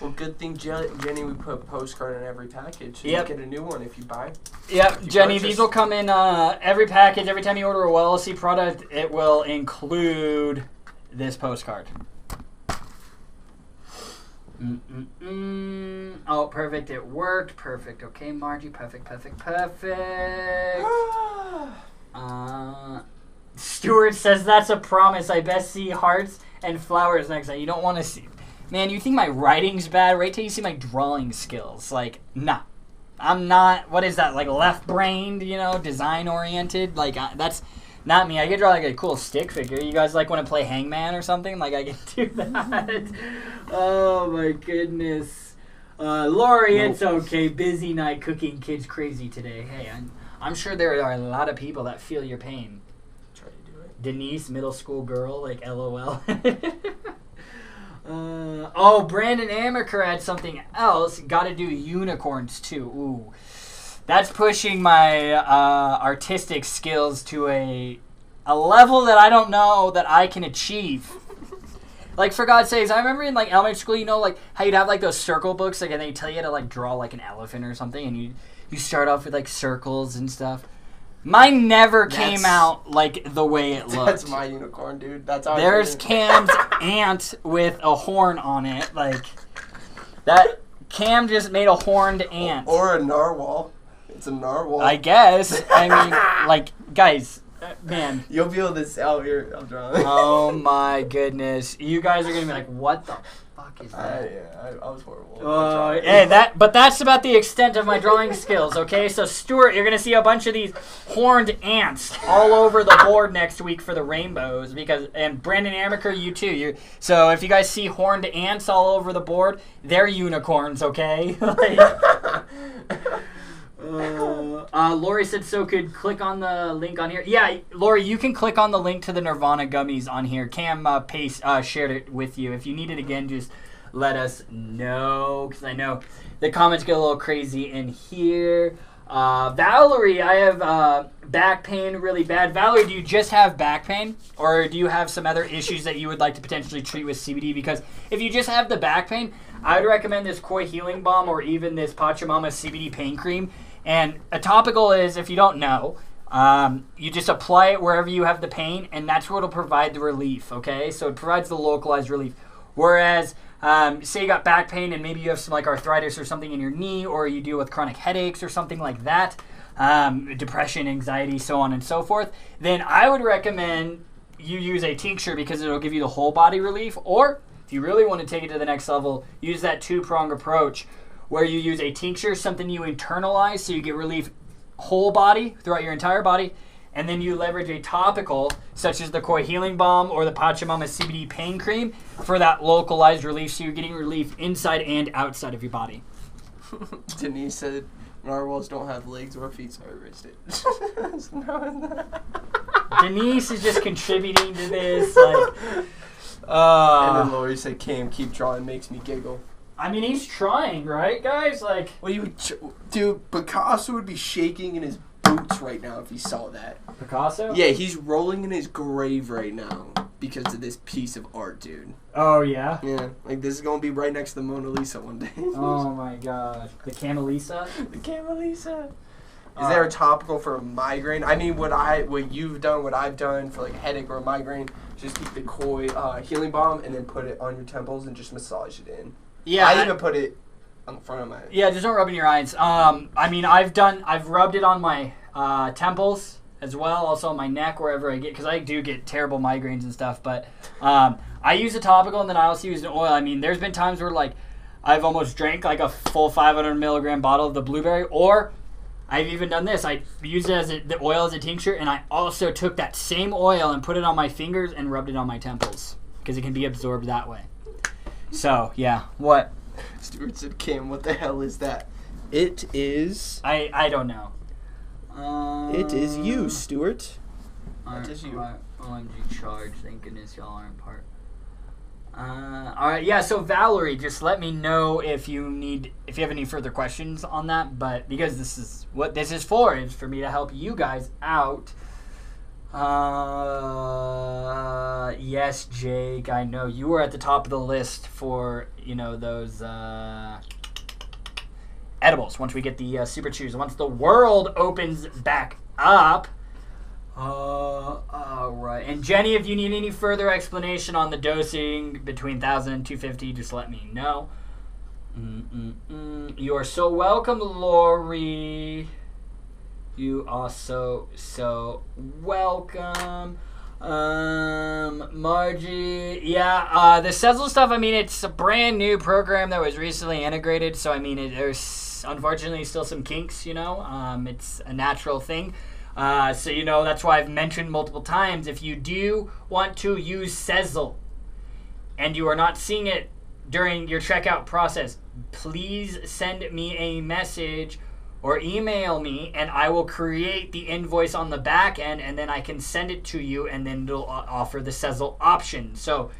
Well, good thing, Jenny, we put a postcard in every package. So Yep. You get a new one if you buy. Yep, Jenny, purchase. these will come in every package. Every time you order a WellC product, it will include this postcard. Oh, perfect. It worked. Perfect. Okay, Margie. Perfect. Stuart says, that's a promise. I best see hearts and flowers next time. You don't want to see... Man, you think my writing's bad? Wait till you see my drawing skills. Like, nah. I'm not... What is that? Like, left-brained, design-oriented? Like, that's... Not me. I could draw like a cool stick figure. You guys like want to play Hangman or something? Like I can do that. Oh my goodness. Lori, It's okay. Busy night cooking. Kids crazy today. Hey, I'm sure there are a lot of people that feel your pain. Try to do it. Denise, middle school girl, like LOL. Brandon Amaker had something else. Got to do unicorns too. Ooh. That's pushing my artistic skills to a level that I don't know that I can achieve. Like, for God's sakes, I remember in, like, elementary school, like, how you'd have, like, those circle books, like, and they tell you to, like, draw, like, an elephant or something, and you start off with, like, circles and stuff. Mine never came out, like, the way it looked. That's my unicorn, dude. That's how There's Cam's ant with a horn on it. Like, that... Cam just made a horned ant. Or a narwhal. It's a narwhal. I guess. I mean, like, guys, man. You'll be able to sell here. I'm drawing. Oh my goodness. You guys are going to be like, what the fuck is that? I was horrible. But that's about the extent of my drawing skills, okay? So, Stuart, you're going to see a bunch of these horned ants all over the board next week for the rainbows. And Brandon Amaker, you too. So, if you guys see horned ants all over the board, they're unicorns, okay? Lori said, so could click on the link on here. Yeah, Lori, you can click on the link to the Nirvana gummies on here. Cam shared it with you. If you need it again, just let us know, because I know the comments get a little crazy in here. Valerie, I have back pain really bad. Valerie, do you just have back pain, or do you have some other issues that you would like to potentially treat with CBD? Because if you just have the back pain, I would recommend this Koi Healing Balm or even this Pachamama CBD Pain Cream. And a topical is, if you don't know, you just apply it wherever you have the pain, and that's what will provide the relief, okay? So it provides the localized relief. Whereas, say you got back pain and maybe you have some like arthritis or something in your knee, or you deal with chronic headaches or something like that, depression, anxiety, so on and so forth, then I would recommend you use a tincture because it'll give you the whole body relief. Or if you really want to take it to the next level, use that two-prong approach where you use a tincture, something you internalize so you get relief whole body throughout your entire body, and then you leverage a topical such as the Koi Healing Balm or the Pachamama CBD Pain Cream for that localized relief, so you're getting relief inside and outside of your body. Denise said narwhals don't have legs or feet, so I erased it. Denise is just contributing to this. And then Lori said, Cam, keep drawing, makes me giggle. I mean, he's trying, right, guys? Like, Well, dude, Picasso would be shaking in his boots right now if he saw that. Picasso? Yeah, he's rolling in his grave right now because of this piece of art, dude. Oh, yeah? Yeah, like this is gonna be right next to the Mona Lisa one day. Oh, my gosh. The Camelisa? The Camelisa. Is there a topical for a migraine? I mean, what you've done, what I've done for like a headache or a migraine, just keep the Koi Healing Balm and then put it on your temples and just massage it in. Yeah. I even put it on the front of my... Yeah, just don't rub it in your eyes. I mean, I've rubbed it on my temples as well, also on my neck, wherever I get, because I do get terrible migraines and stuff, but I use a topical and then I also use an oil. I mean, there's been times where, like, I've almost drank, like, a full 500 milligram bottle of the blueberry, or I've even done this. I used it as the oil as a tincture, and I also took that same oil and put it on my fingers and rubbed it on my temples, because it can be absorbed that way. So, yeah. What? Stuart said, Kim, what the hell is that? It is... I don't know. It is you, Stuart. It is you. OMG charge. Thank goodness y'all aren't part. All right, yeah. So Valerie, just let me know if you have any further questions on that. But because this is what this is for me to help you guys out. Yes, Jake, I know you were at the top of the list for those edibles. Once we get the super chews, once the world opens back up. All right. And Jenny, if you need any further explanation on the dosing between 1,000 and 250, just let me know. You are so welcome, Lori. You are so welcome. Margie. Yeah, the Sezzle stuff, I mean, it's a brand new program that was recently integrated, so I mean, there's unfortunately still some kinks, it's a natural thing. So, that's why I've mentioned multiple times, if you do want to use Sezzle and you are not seeing it during your checkout process, please send me a message or email me, and I will create the invoice on the back end, and then I can send it to you, and then it'll offer the Sezzle option. So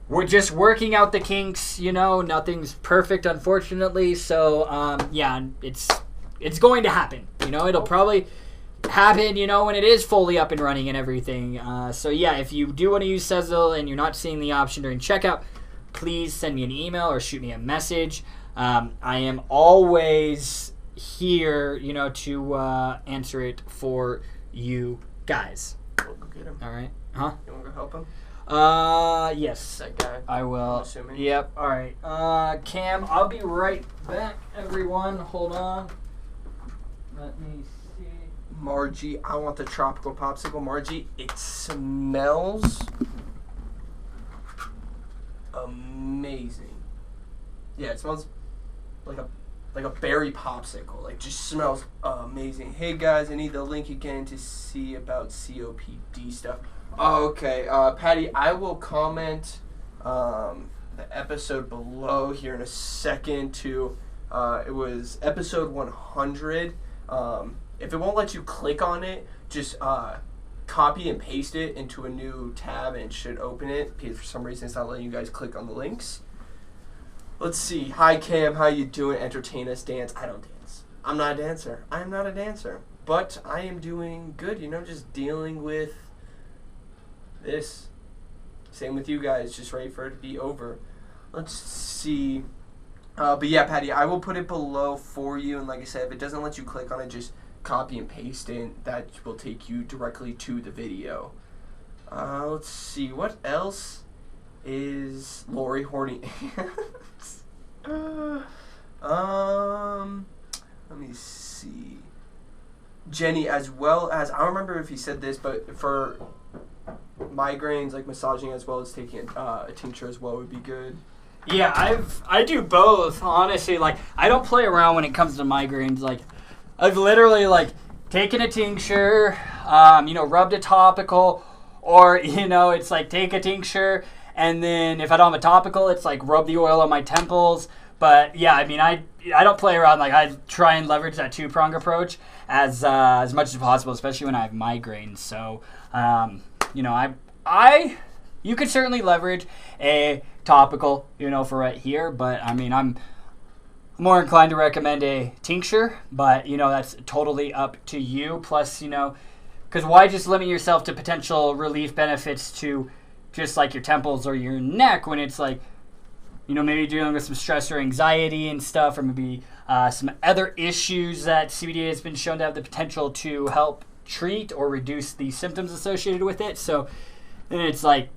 we're just working out the kinks, nothing's perfect, unfortunately. So, yeah, it's going to happen. It'll probably happen, when it is fully up and running and everything. So, yeah, if you do want to use Sezzle and you're not seeing the option during checkout, please send me an email or shoot me a message. I am always here, to answer it for you guys. We'll go get him. All right. Huh? You want to go help him? Yes. That guy. I will. I'm assuming. Yep. All right. Cam, I'll be right back, everyone. Hold on. Let me see. Margie, I want the tropical popsicle. Margie, it smells amazing. Yeah, it smells like a berry popsicle. Like, just smells amazing. Hey guys, I need the link again to see about COPD stuff. Okay, Patty, I will comment the episode below here in a second to it was episode 100. If it won't let you click on it, just copy and paste it into a new tab and it should open it, because for some reason it's not letting you guys click on the links. Let's see. Hi, Cam. How you doing? Entertain us. Dance. I don't dance. I'm not a dancer. I am not a dancer. But I am doing good, just dealing with this. Same with you guys. Just ready for it to be over. Let's see. But yeah, Patty, I will put it below for you. And like I said, if it doesn't let you click on it, just copy and paste it. That will take you directly to the video. Let's see. What else is Lori hoarding? Let me see. Jenny, as well as, I don't remember if he said this, but for migraines, like massaging as well as taking a tincture as well would be good. Yeah, I do both, honestly. Like, I don't play around when it comes to migraines. Like, I've literally, taken a tincture, rubbed a topical, or, it's like take a tincture, and then if I don't have a topical, it's like rub the oil on my temples. But yeah, I mean, I don't play around. Like, I try and leverage that two-prong approach as much as possible, especially when I have migraines. So, you could certainly leverage a topical, for right here. But I mean, I'm more inclined to recommend a tincture. But that's totally up to you. Plus, because why just limit yourself to potential relief benefits to just like your temples or your neck when it's like, maybe dealing with some stress or anxiety and stuff, or maybe some other issues that CBD has been shown to have the potential to help treat or reduce the symptoms associated with it. So then it's like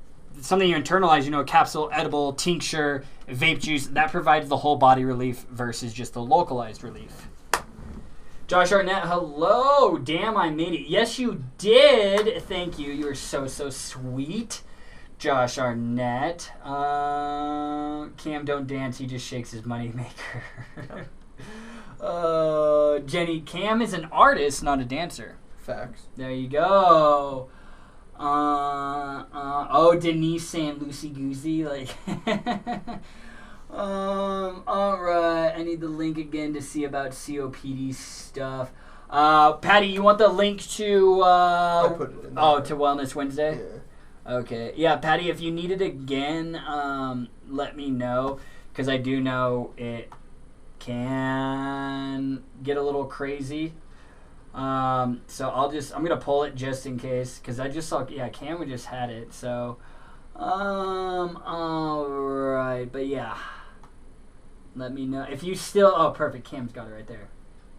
something you internalize, a capsule, edible, tincture, vape juice, that provides the whole body relief versus just the localized relief. Josh Arnett, hello. Damn, I made it. Yes, you did. Thank you. You were so sweet. Josh Arnett. Cam don't dance, he just shakes his money maker. Jenny, Cam is an artist, not a dancer. Facts. There you go. Denise saying loosey goosey, alright, I need the link again to see about COPD stuff. Patty, you want the link to I put it in there. to Wellness Wednesday? Yeah. Okay. Yeah, Patty, if you need it again, let me know. Because I do know it can get a little crazy. So I'm going to pull it just in case. Because I just saw, Cam just had it. So, alright. But yeah. Let me know. If you still, oh, perfect. Cam's got it right there.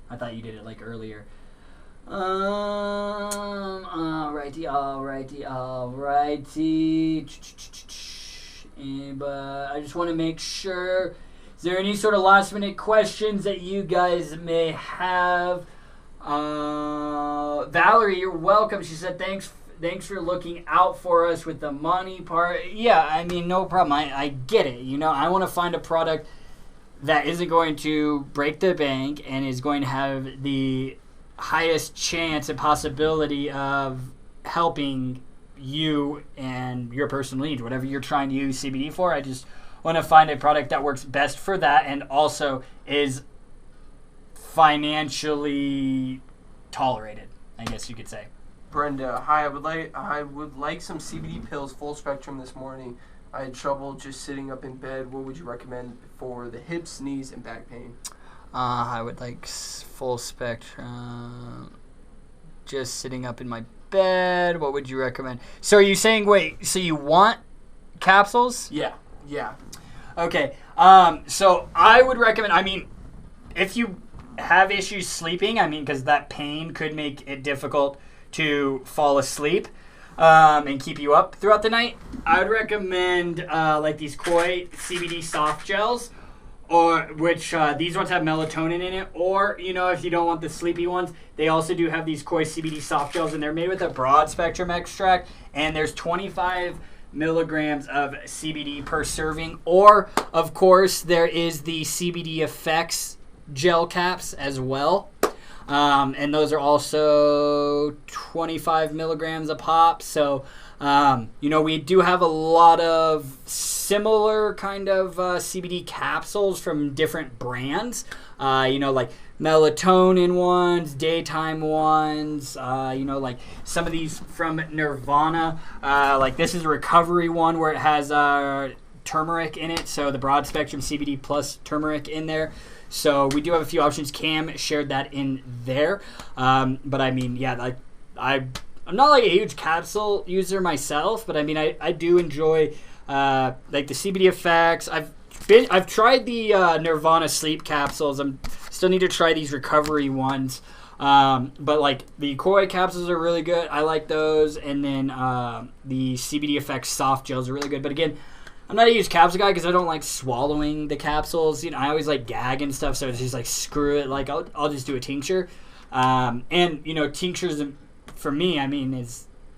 I thought you did it like earlier. Alrighty. But I just want to make sure. Is there any sort of last minute questions that you guys may have? Valerie, you're welcome. She said thanks for looking out for us with the money part. Yeah, I mean, no problem. I get it. You know, I want to find a product that isn't going to break the bank and is going to have the highest chance and possibility of helping you and your personal needs, whatever you're trying to use CBD for. I just want to find a product that works best for that and also is financially tolerated, I guess you could say. Brenda, hi. I would like some CBD pills, full spectrum, this morning. I had trouble just sitting up in bed. What would you recommend for the hips, knees, and back pain? I would like full spectrum. Just sitting up in my bed. What would you recommend? So are you saying, wait, so you want capsules? Yeah. Okay. So I would recommend, I mean, if you have issues sleeping, I mean, because that pain could make it difficult to fall asleep and keep you up throughout the night, I would recommend like these Koi CBD soft gels, or which these ones have melatonin in it. Or, you know, if you don't want the sleepy ones, they also do have these Koi CBD soft gels, and they're made with a broad spectrum extract, and there's 25 milligrams of CBD per serving. Or, of course, there is the CBD effects gel caps as well. And those are also 25 milligrams a pop. So, you know, we do have a lot of similar kind of CBD capsules from different brands. You know, like melatonin ones, daytime ones, you know, like some of these from Nirvana. Like this is a recovery one where it has turmeric in it. So the broad spectrum CBD plus turmeric in there. So we do have a few options. Cam shared that in there. But I mean, yeah, like I'm not like a huge capsule user myself, but I mean, I do enjoy like the CBD effects. I've tried the Nirvana sleep capsules. I'm still need to try these recovery ones. But like the Koi capsules are really good. I like those. And then the CBD effects soft gels are really good. But again, I'm not a huge capsule guy because I don't like swallowing the capsules. You know, I always like gag and stuff, so it's just like screw it. Like I'll just do a tincture. And you know, tinctures for me, I mean,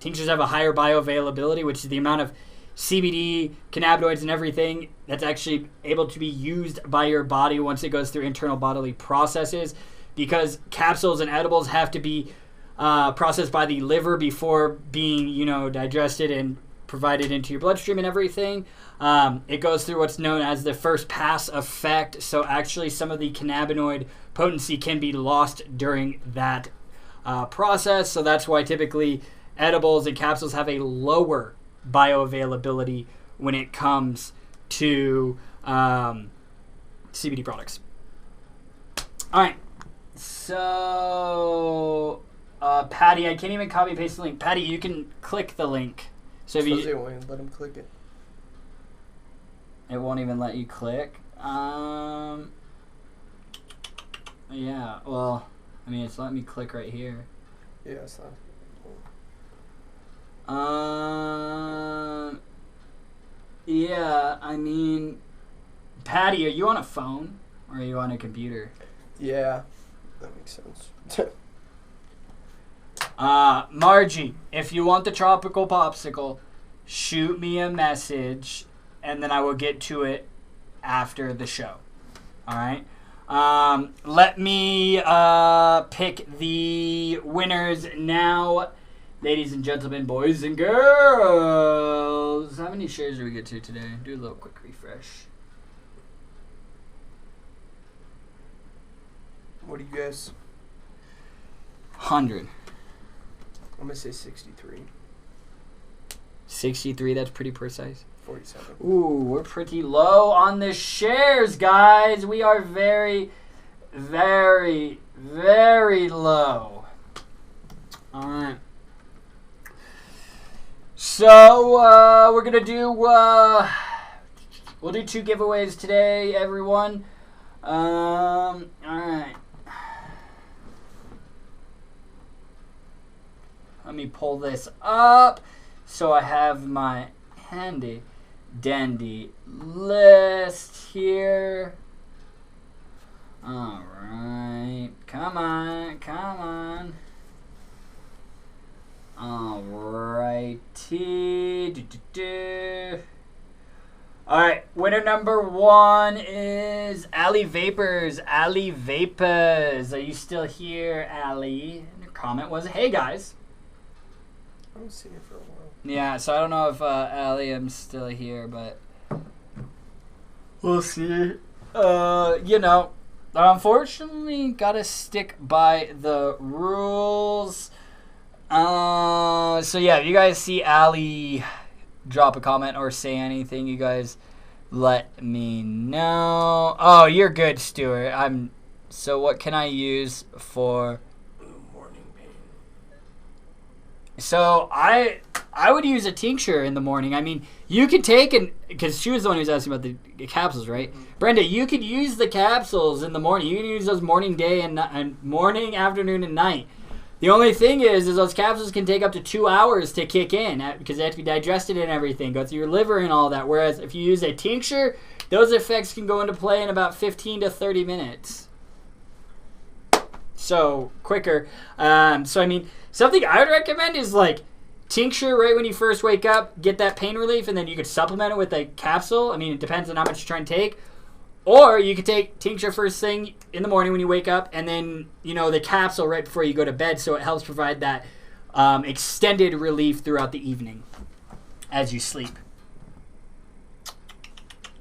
tinctures have a higher bioavailability, which is the amount of CBD, cannabinoids, and everything that's actually able to be used by your body once it goes through internal bodily processes. Because capsules and edibles have to be processed by the liver before being, you know, digested and provided into your bloodstream and everything. It goes through what's known as the first pass effect. So actually some of the cannabinoid potency can be lost during that process. So that's why typically edibles and capsules have a lower bioavailability when it comes to CBD products. All right. So, Patty, I can't even copy and paste the link. Patty, you can click the link. So if you won't let him click it. It won't even let you click. Yeah. Well, I mean, it's letting me click right here. Yeah, it's not. Yeah. I mean, Patty, are you on a phone or are you on a computer? Yeah, that makes sense. Margie, if you want the tropical popsicle, shoot me a message, and then I will get to it after the show. All right? Let me pick the winners now. Ladies and gentlemen, boys and girls. How many shares do we get to today? Do a little quick refresh. What do you guess? 100. I'm going to say 63. 63, that's pretty precise. 47. Ooh, we're pretty low on the shares, guys. We are very, very, very low. All right. So, we're going to do, we'll do 2 giveaways today, everyone. All right. Let me pull this up so I have my handy dandy list here. All right. Come on. Come on. All righty. All right. Winner number 1 is Ali Vapors. Ali Vapors. Are you still here, Ali? And your comment was, hey, guys. I haven't seen it for a while. Yeah, so I don't know if Ali am still here, but we'll see. You know, unfortunately, gotta stick by the rules. So yeah, if you guys see Ali drop a comment or say anything, you guys let me know. Oh, you're good, Stuart. So what can I use for Morning pain. So I would use a tincture in the morning. I mean, you could take because she was the one who was asking about the capsules, right? Mm-hmm. Brenda, you could use the capsules in the morning. You can use those morning, day, and morning, afternoon, and night. The only thing is those capsules can take up to 2 hours to kick in because they have to be digested and everything, go through your liver and all that. Whereas if you use a tincture, those effects can go into play in about 15 to 30 minutes. So quicker. So I mean, something I would recommend is like tincture right when you first wake up, get that pain relief, and then you could supplement it with a capsule. I mean, it depends on how much you're trying to take. Or you could take tincture first thing in the morning when you wake up, and then, you know, the capsule right before you go to bed, so it helps provide that extended relief throughout the evening as you sleep.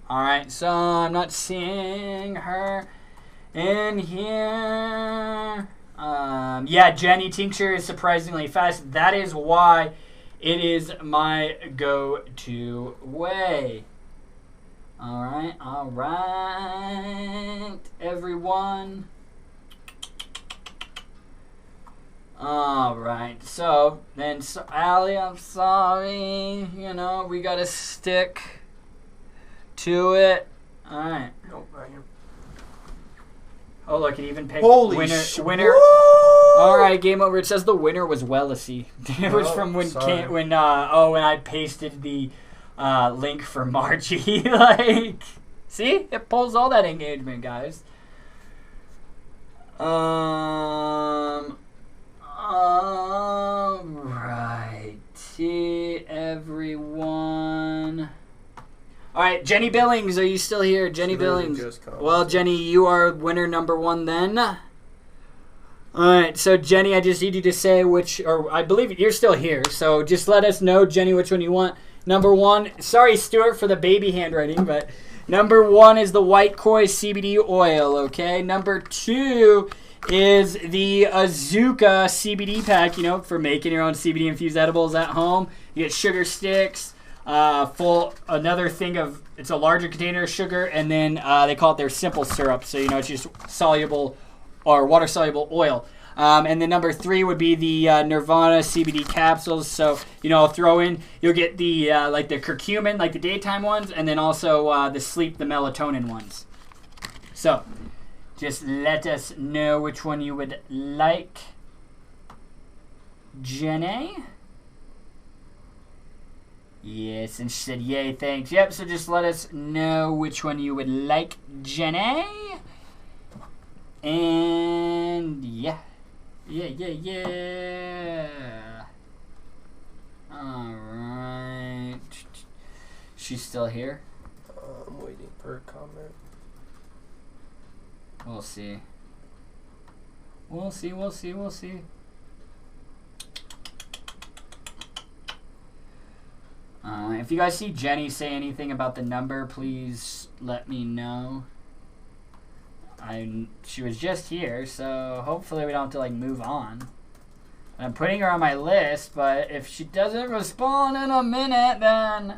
All right, so I'm not seeing her in here. Yeah, Jenny, tincture is surprisingly fast. That is why it is my go-to way. All right, everyone. All right, so Ali, I'm sorry. You know, we got to stick to it. All right. Nope, not here. Oh, look, it even picked Holy winner. All right, game over. It says the winner was Wellesley. It was from when I pasted the link for Margie. Like, see, it pulls all that engagement, guys. All right, everyone. All right, Jenny Billings, are you still here? Jenny Billings. Well, Jenny, you are winner number 1 then. All right, so Jenny, I just need you to say I believe you're still here, so just let us know, Jenny, which one you want. Number 1, sorry, Stuart, for the baby handwriting, but number 1 is the White Koi CBD oil, okay? Number 2 is the Azuka CBD pack, you know, for making your own CBD infused edibles at home. You get sugar sticks, another thing it's a larger container of sugar, and then they call it their simple syrup, so, you know, it's just soluble or water soluble oil. And then number 3 would be the Nirvana CBD capsules. So, you know, you'll get the like the curcumin, like the daytime ones, and then also the melatonin ones. So, just let us know which one you would like. Jenny? Yes, and she said, yay, thanks. Yep, so just let us know which one you would like, Jenny. And, yeah. Yeah. Alright. She's still here? I'm waiting for a comment. We'll see. If you guys see Jenny say anything about the number, please let me know. She was just here, so hopefully we don't have to, like, move on. I'm putting her on my list, but if she doesn't respond in a minute, then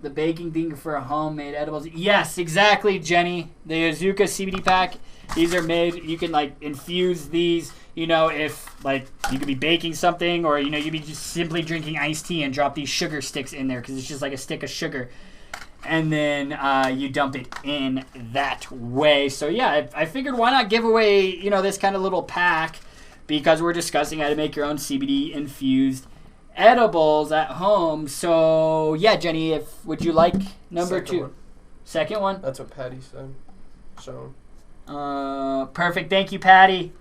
the baking thing for homemade edibles. Yes, exactly, Jenny. The Azuka CBD pack. These are made. You can like infuse these. You know, if like you could be baking something, or you know, you'd be just simply drinking iced tea and drop these sugar sticks in there because it's just like a stick of sugar, and then you dump it in that way. So yeah, I figured why not give away this kind of little pack because we're discussing how to make your own CBD infused edibles at home. So yeah, Jenny, would you like number Second 2? one. Second one? That's what Patty said. So. Perfect. Thank you, Patty.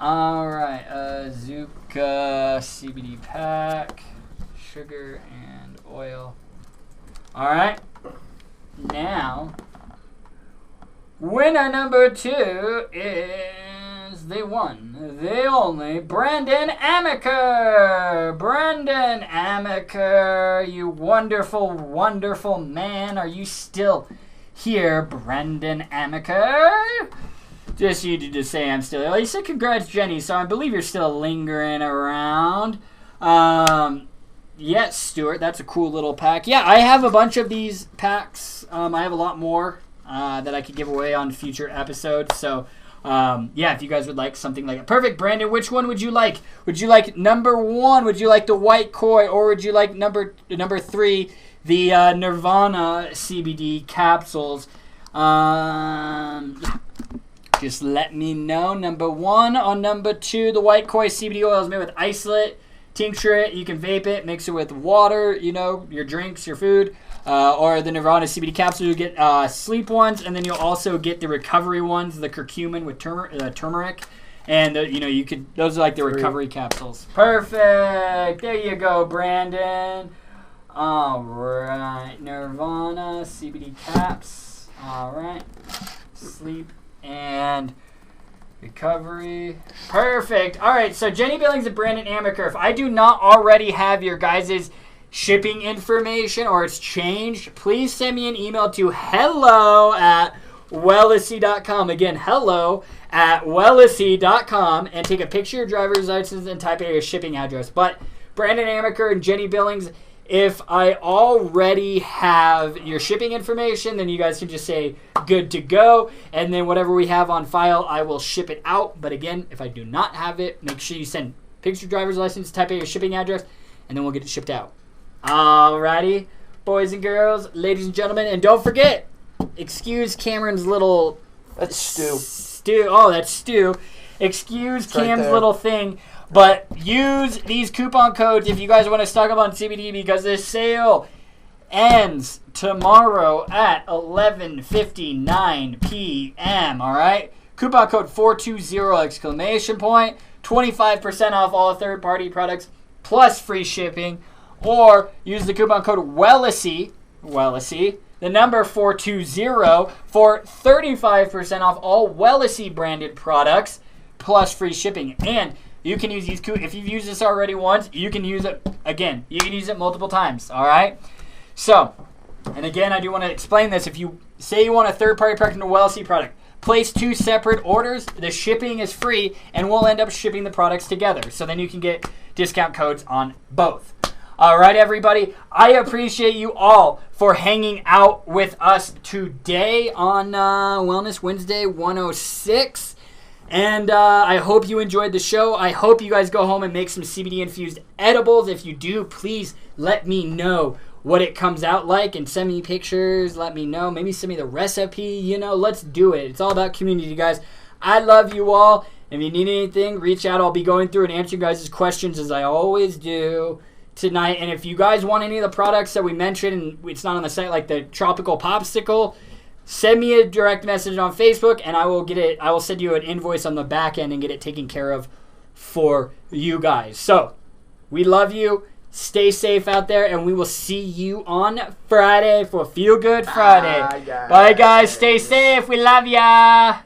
All right, Zuka CBD pack, sugar and oil. All right. Now, winner number 2 is the one, the only, Brandon Amaker. Brandon Amaker, you wonderful, wonderful man. Are you still here, Brandon Amaker? Just you to say I'm still here. Well, you said congrats, Jenny, so I believe you're still lingering around. Yes, Stuart, that's a cool little pack. Yeah, I have a bunch of these packs. I have a lot more that I could give away on future episodes. So, yeah, if you guys would like something like that. Perfect, Brandon, which one would you like? Would you like number 1? Would you like the white koi? Or would you like number 3, the Nirvana CBD capsules? Yeah. Just let me know. Number 1 or number 2, the white koi CBD oil is made with isolate. Tincture it. You can vape it. Mix it with water, your drinks, your food. Or the Nirvana CBD capsule. You get sleep ones, and then you'll also get the recovery ones, the curcumin with turmeric. And, those are like the recovery capsules. Perfect. There you go, Brandon. All right. Nirvana CBD caps. All right. Sleep and recovery. Perfect. All right, so Jenny Billings and Brandon Amaker, if I do not already have your guys' shipping information or it's changed, please send me an email to hello@wellisy.com. Again, hello@wellisy.com, and take a picture of your driver's license and type in your shipping address. But Brandon Amaker and Jenny Billings, if I already have your shipping information, then you guys can just say good to go. And then whatever we have on file, I will ship it out. But again, if I do not have it, make sure you send picture of driver's license, type in your shipping address, and then we'll get it shipped out. Alrighty, boys and girls, ladies and gentlemen. And don't forget, excuse Cameron's little... That's Stu. That's Stu. Excuse It's Cam's right little thing. But use these coupon codes if you guys want to stock up on CBD, because this sale ends tomorrow at 11:59 p.m. All right? Coupon code 420! 25% off all third-party products plus free shipping. Or use the coupon code WELLISY, the number 420, for 35% off all Wellisy branded products plus free shipping. And you can use these if you've used this already once, you can use it again. You can use it multiple times, all right? So, and again, I do want to explain this. If you say you want a third-party product and a Wellisy product, place 2 separate orders. The shipping is free, and we'll end up shipping the products together. So then you can get discount codes on both. All right, everybody. I appreciate you all for hanging out with us today on Wellness Wednesday 106. And I hope you enjoyed the show. I hope you guys go home and make some CBD-infused edibles. If you do, please let me know what it comes out like and send me pictures. Let me know. Maybe send me the recipe. Let's do it. It's all about community, guys. I love you all. If you need anything, reach out. I'll be going through and answering guys' questions as I always do tonight. And if you guys want any of the products that we mentioned and it's not on the site, like the Tropical Popsicle, send me a direct message on Facebook, and I will get it. I will send you an invoice on the back end and get it taken care of for you guys. So, we love you. Stay safe out there, and we will see you on Friday for Feel Good Friday. Bye, guys. Stay safe. We love ya.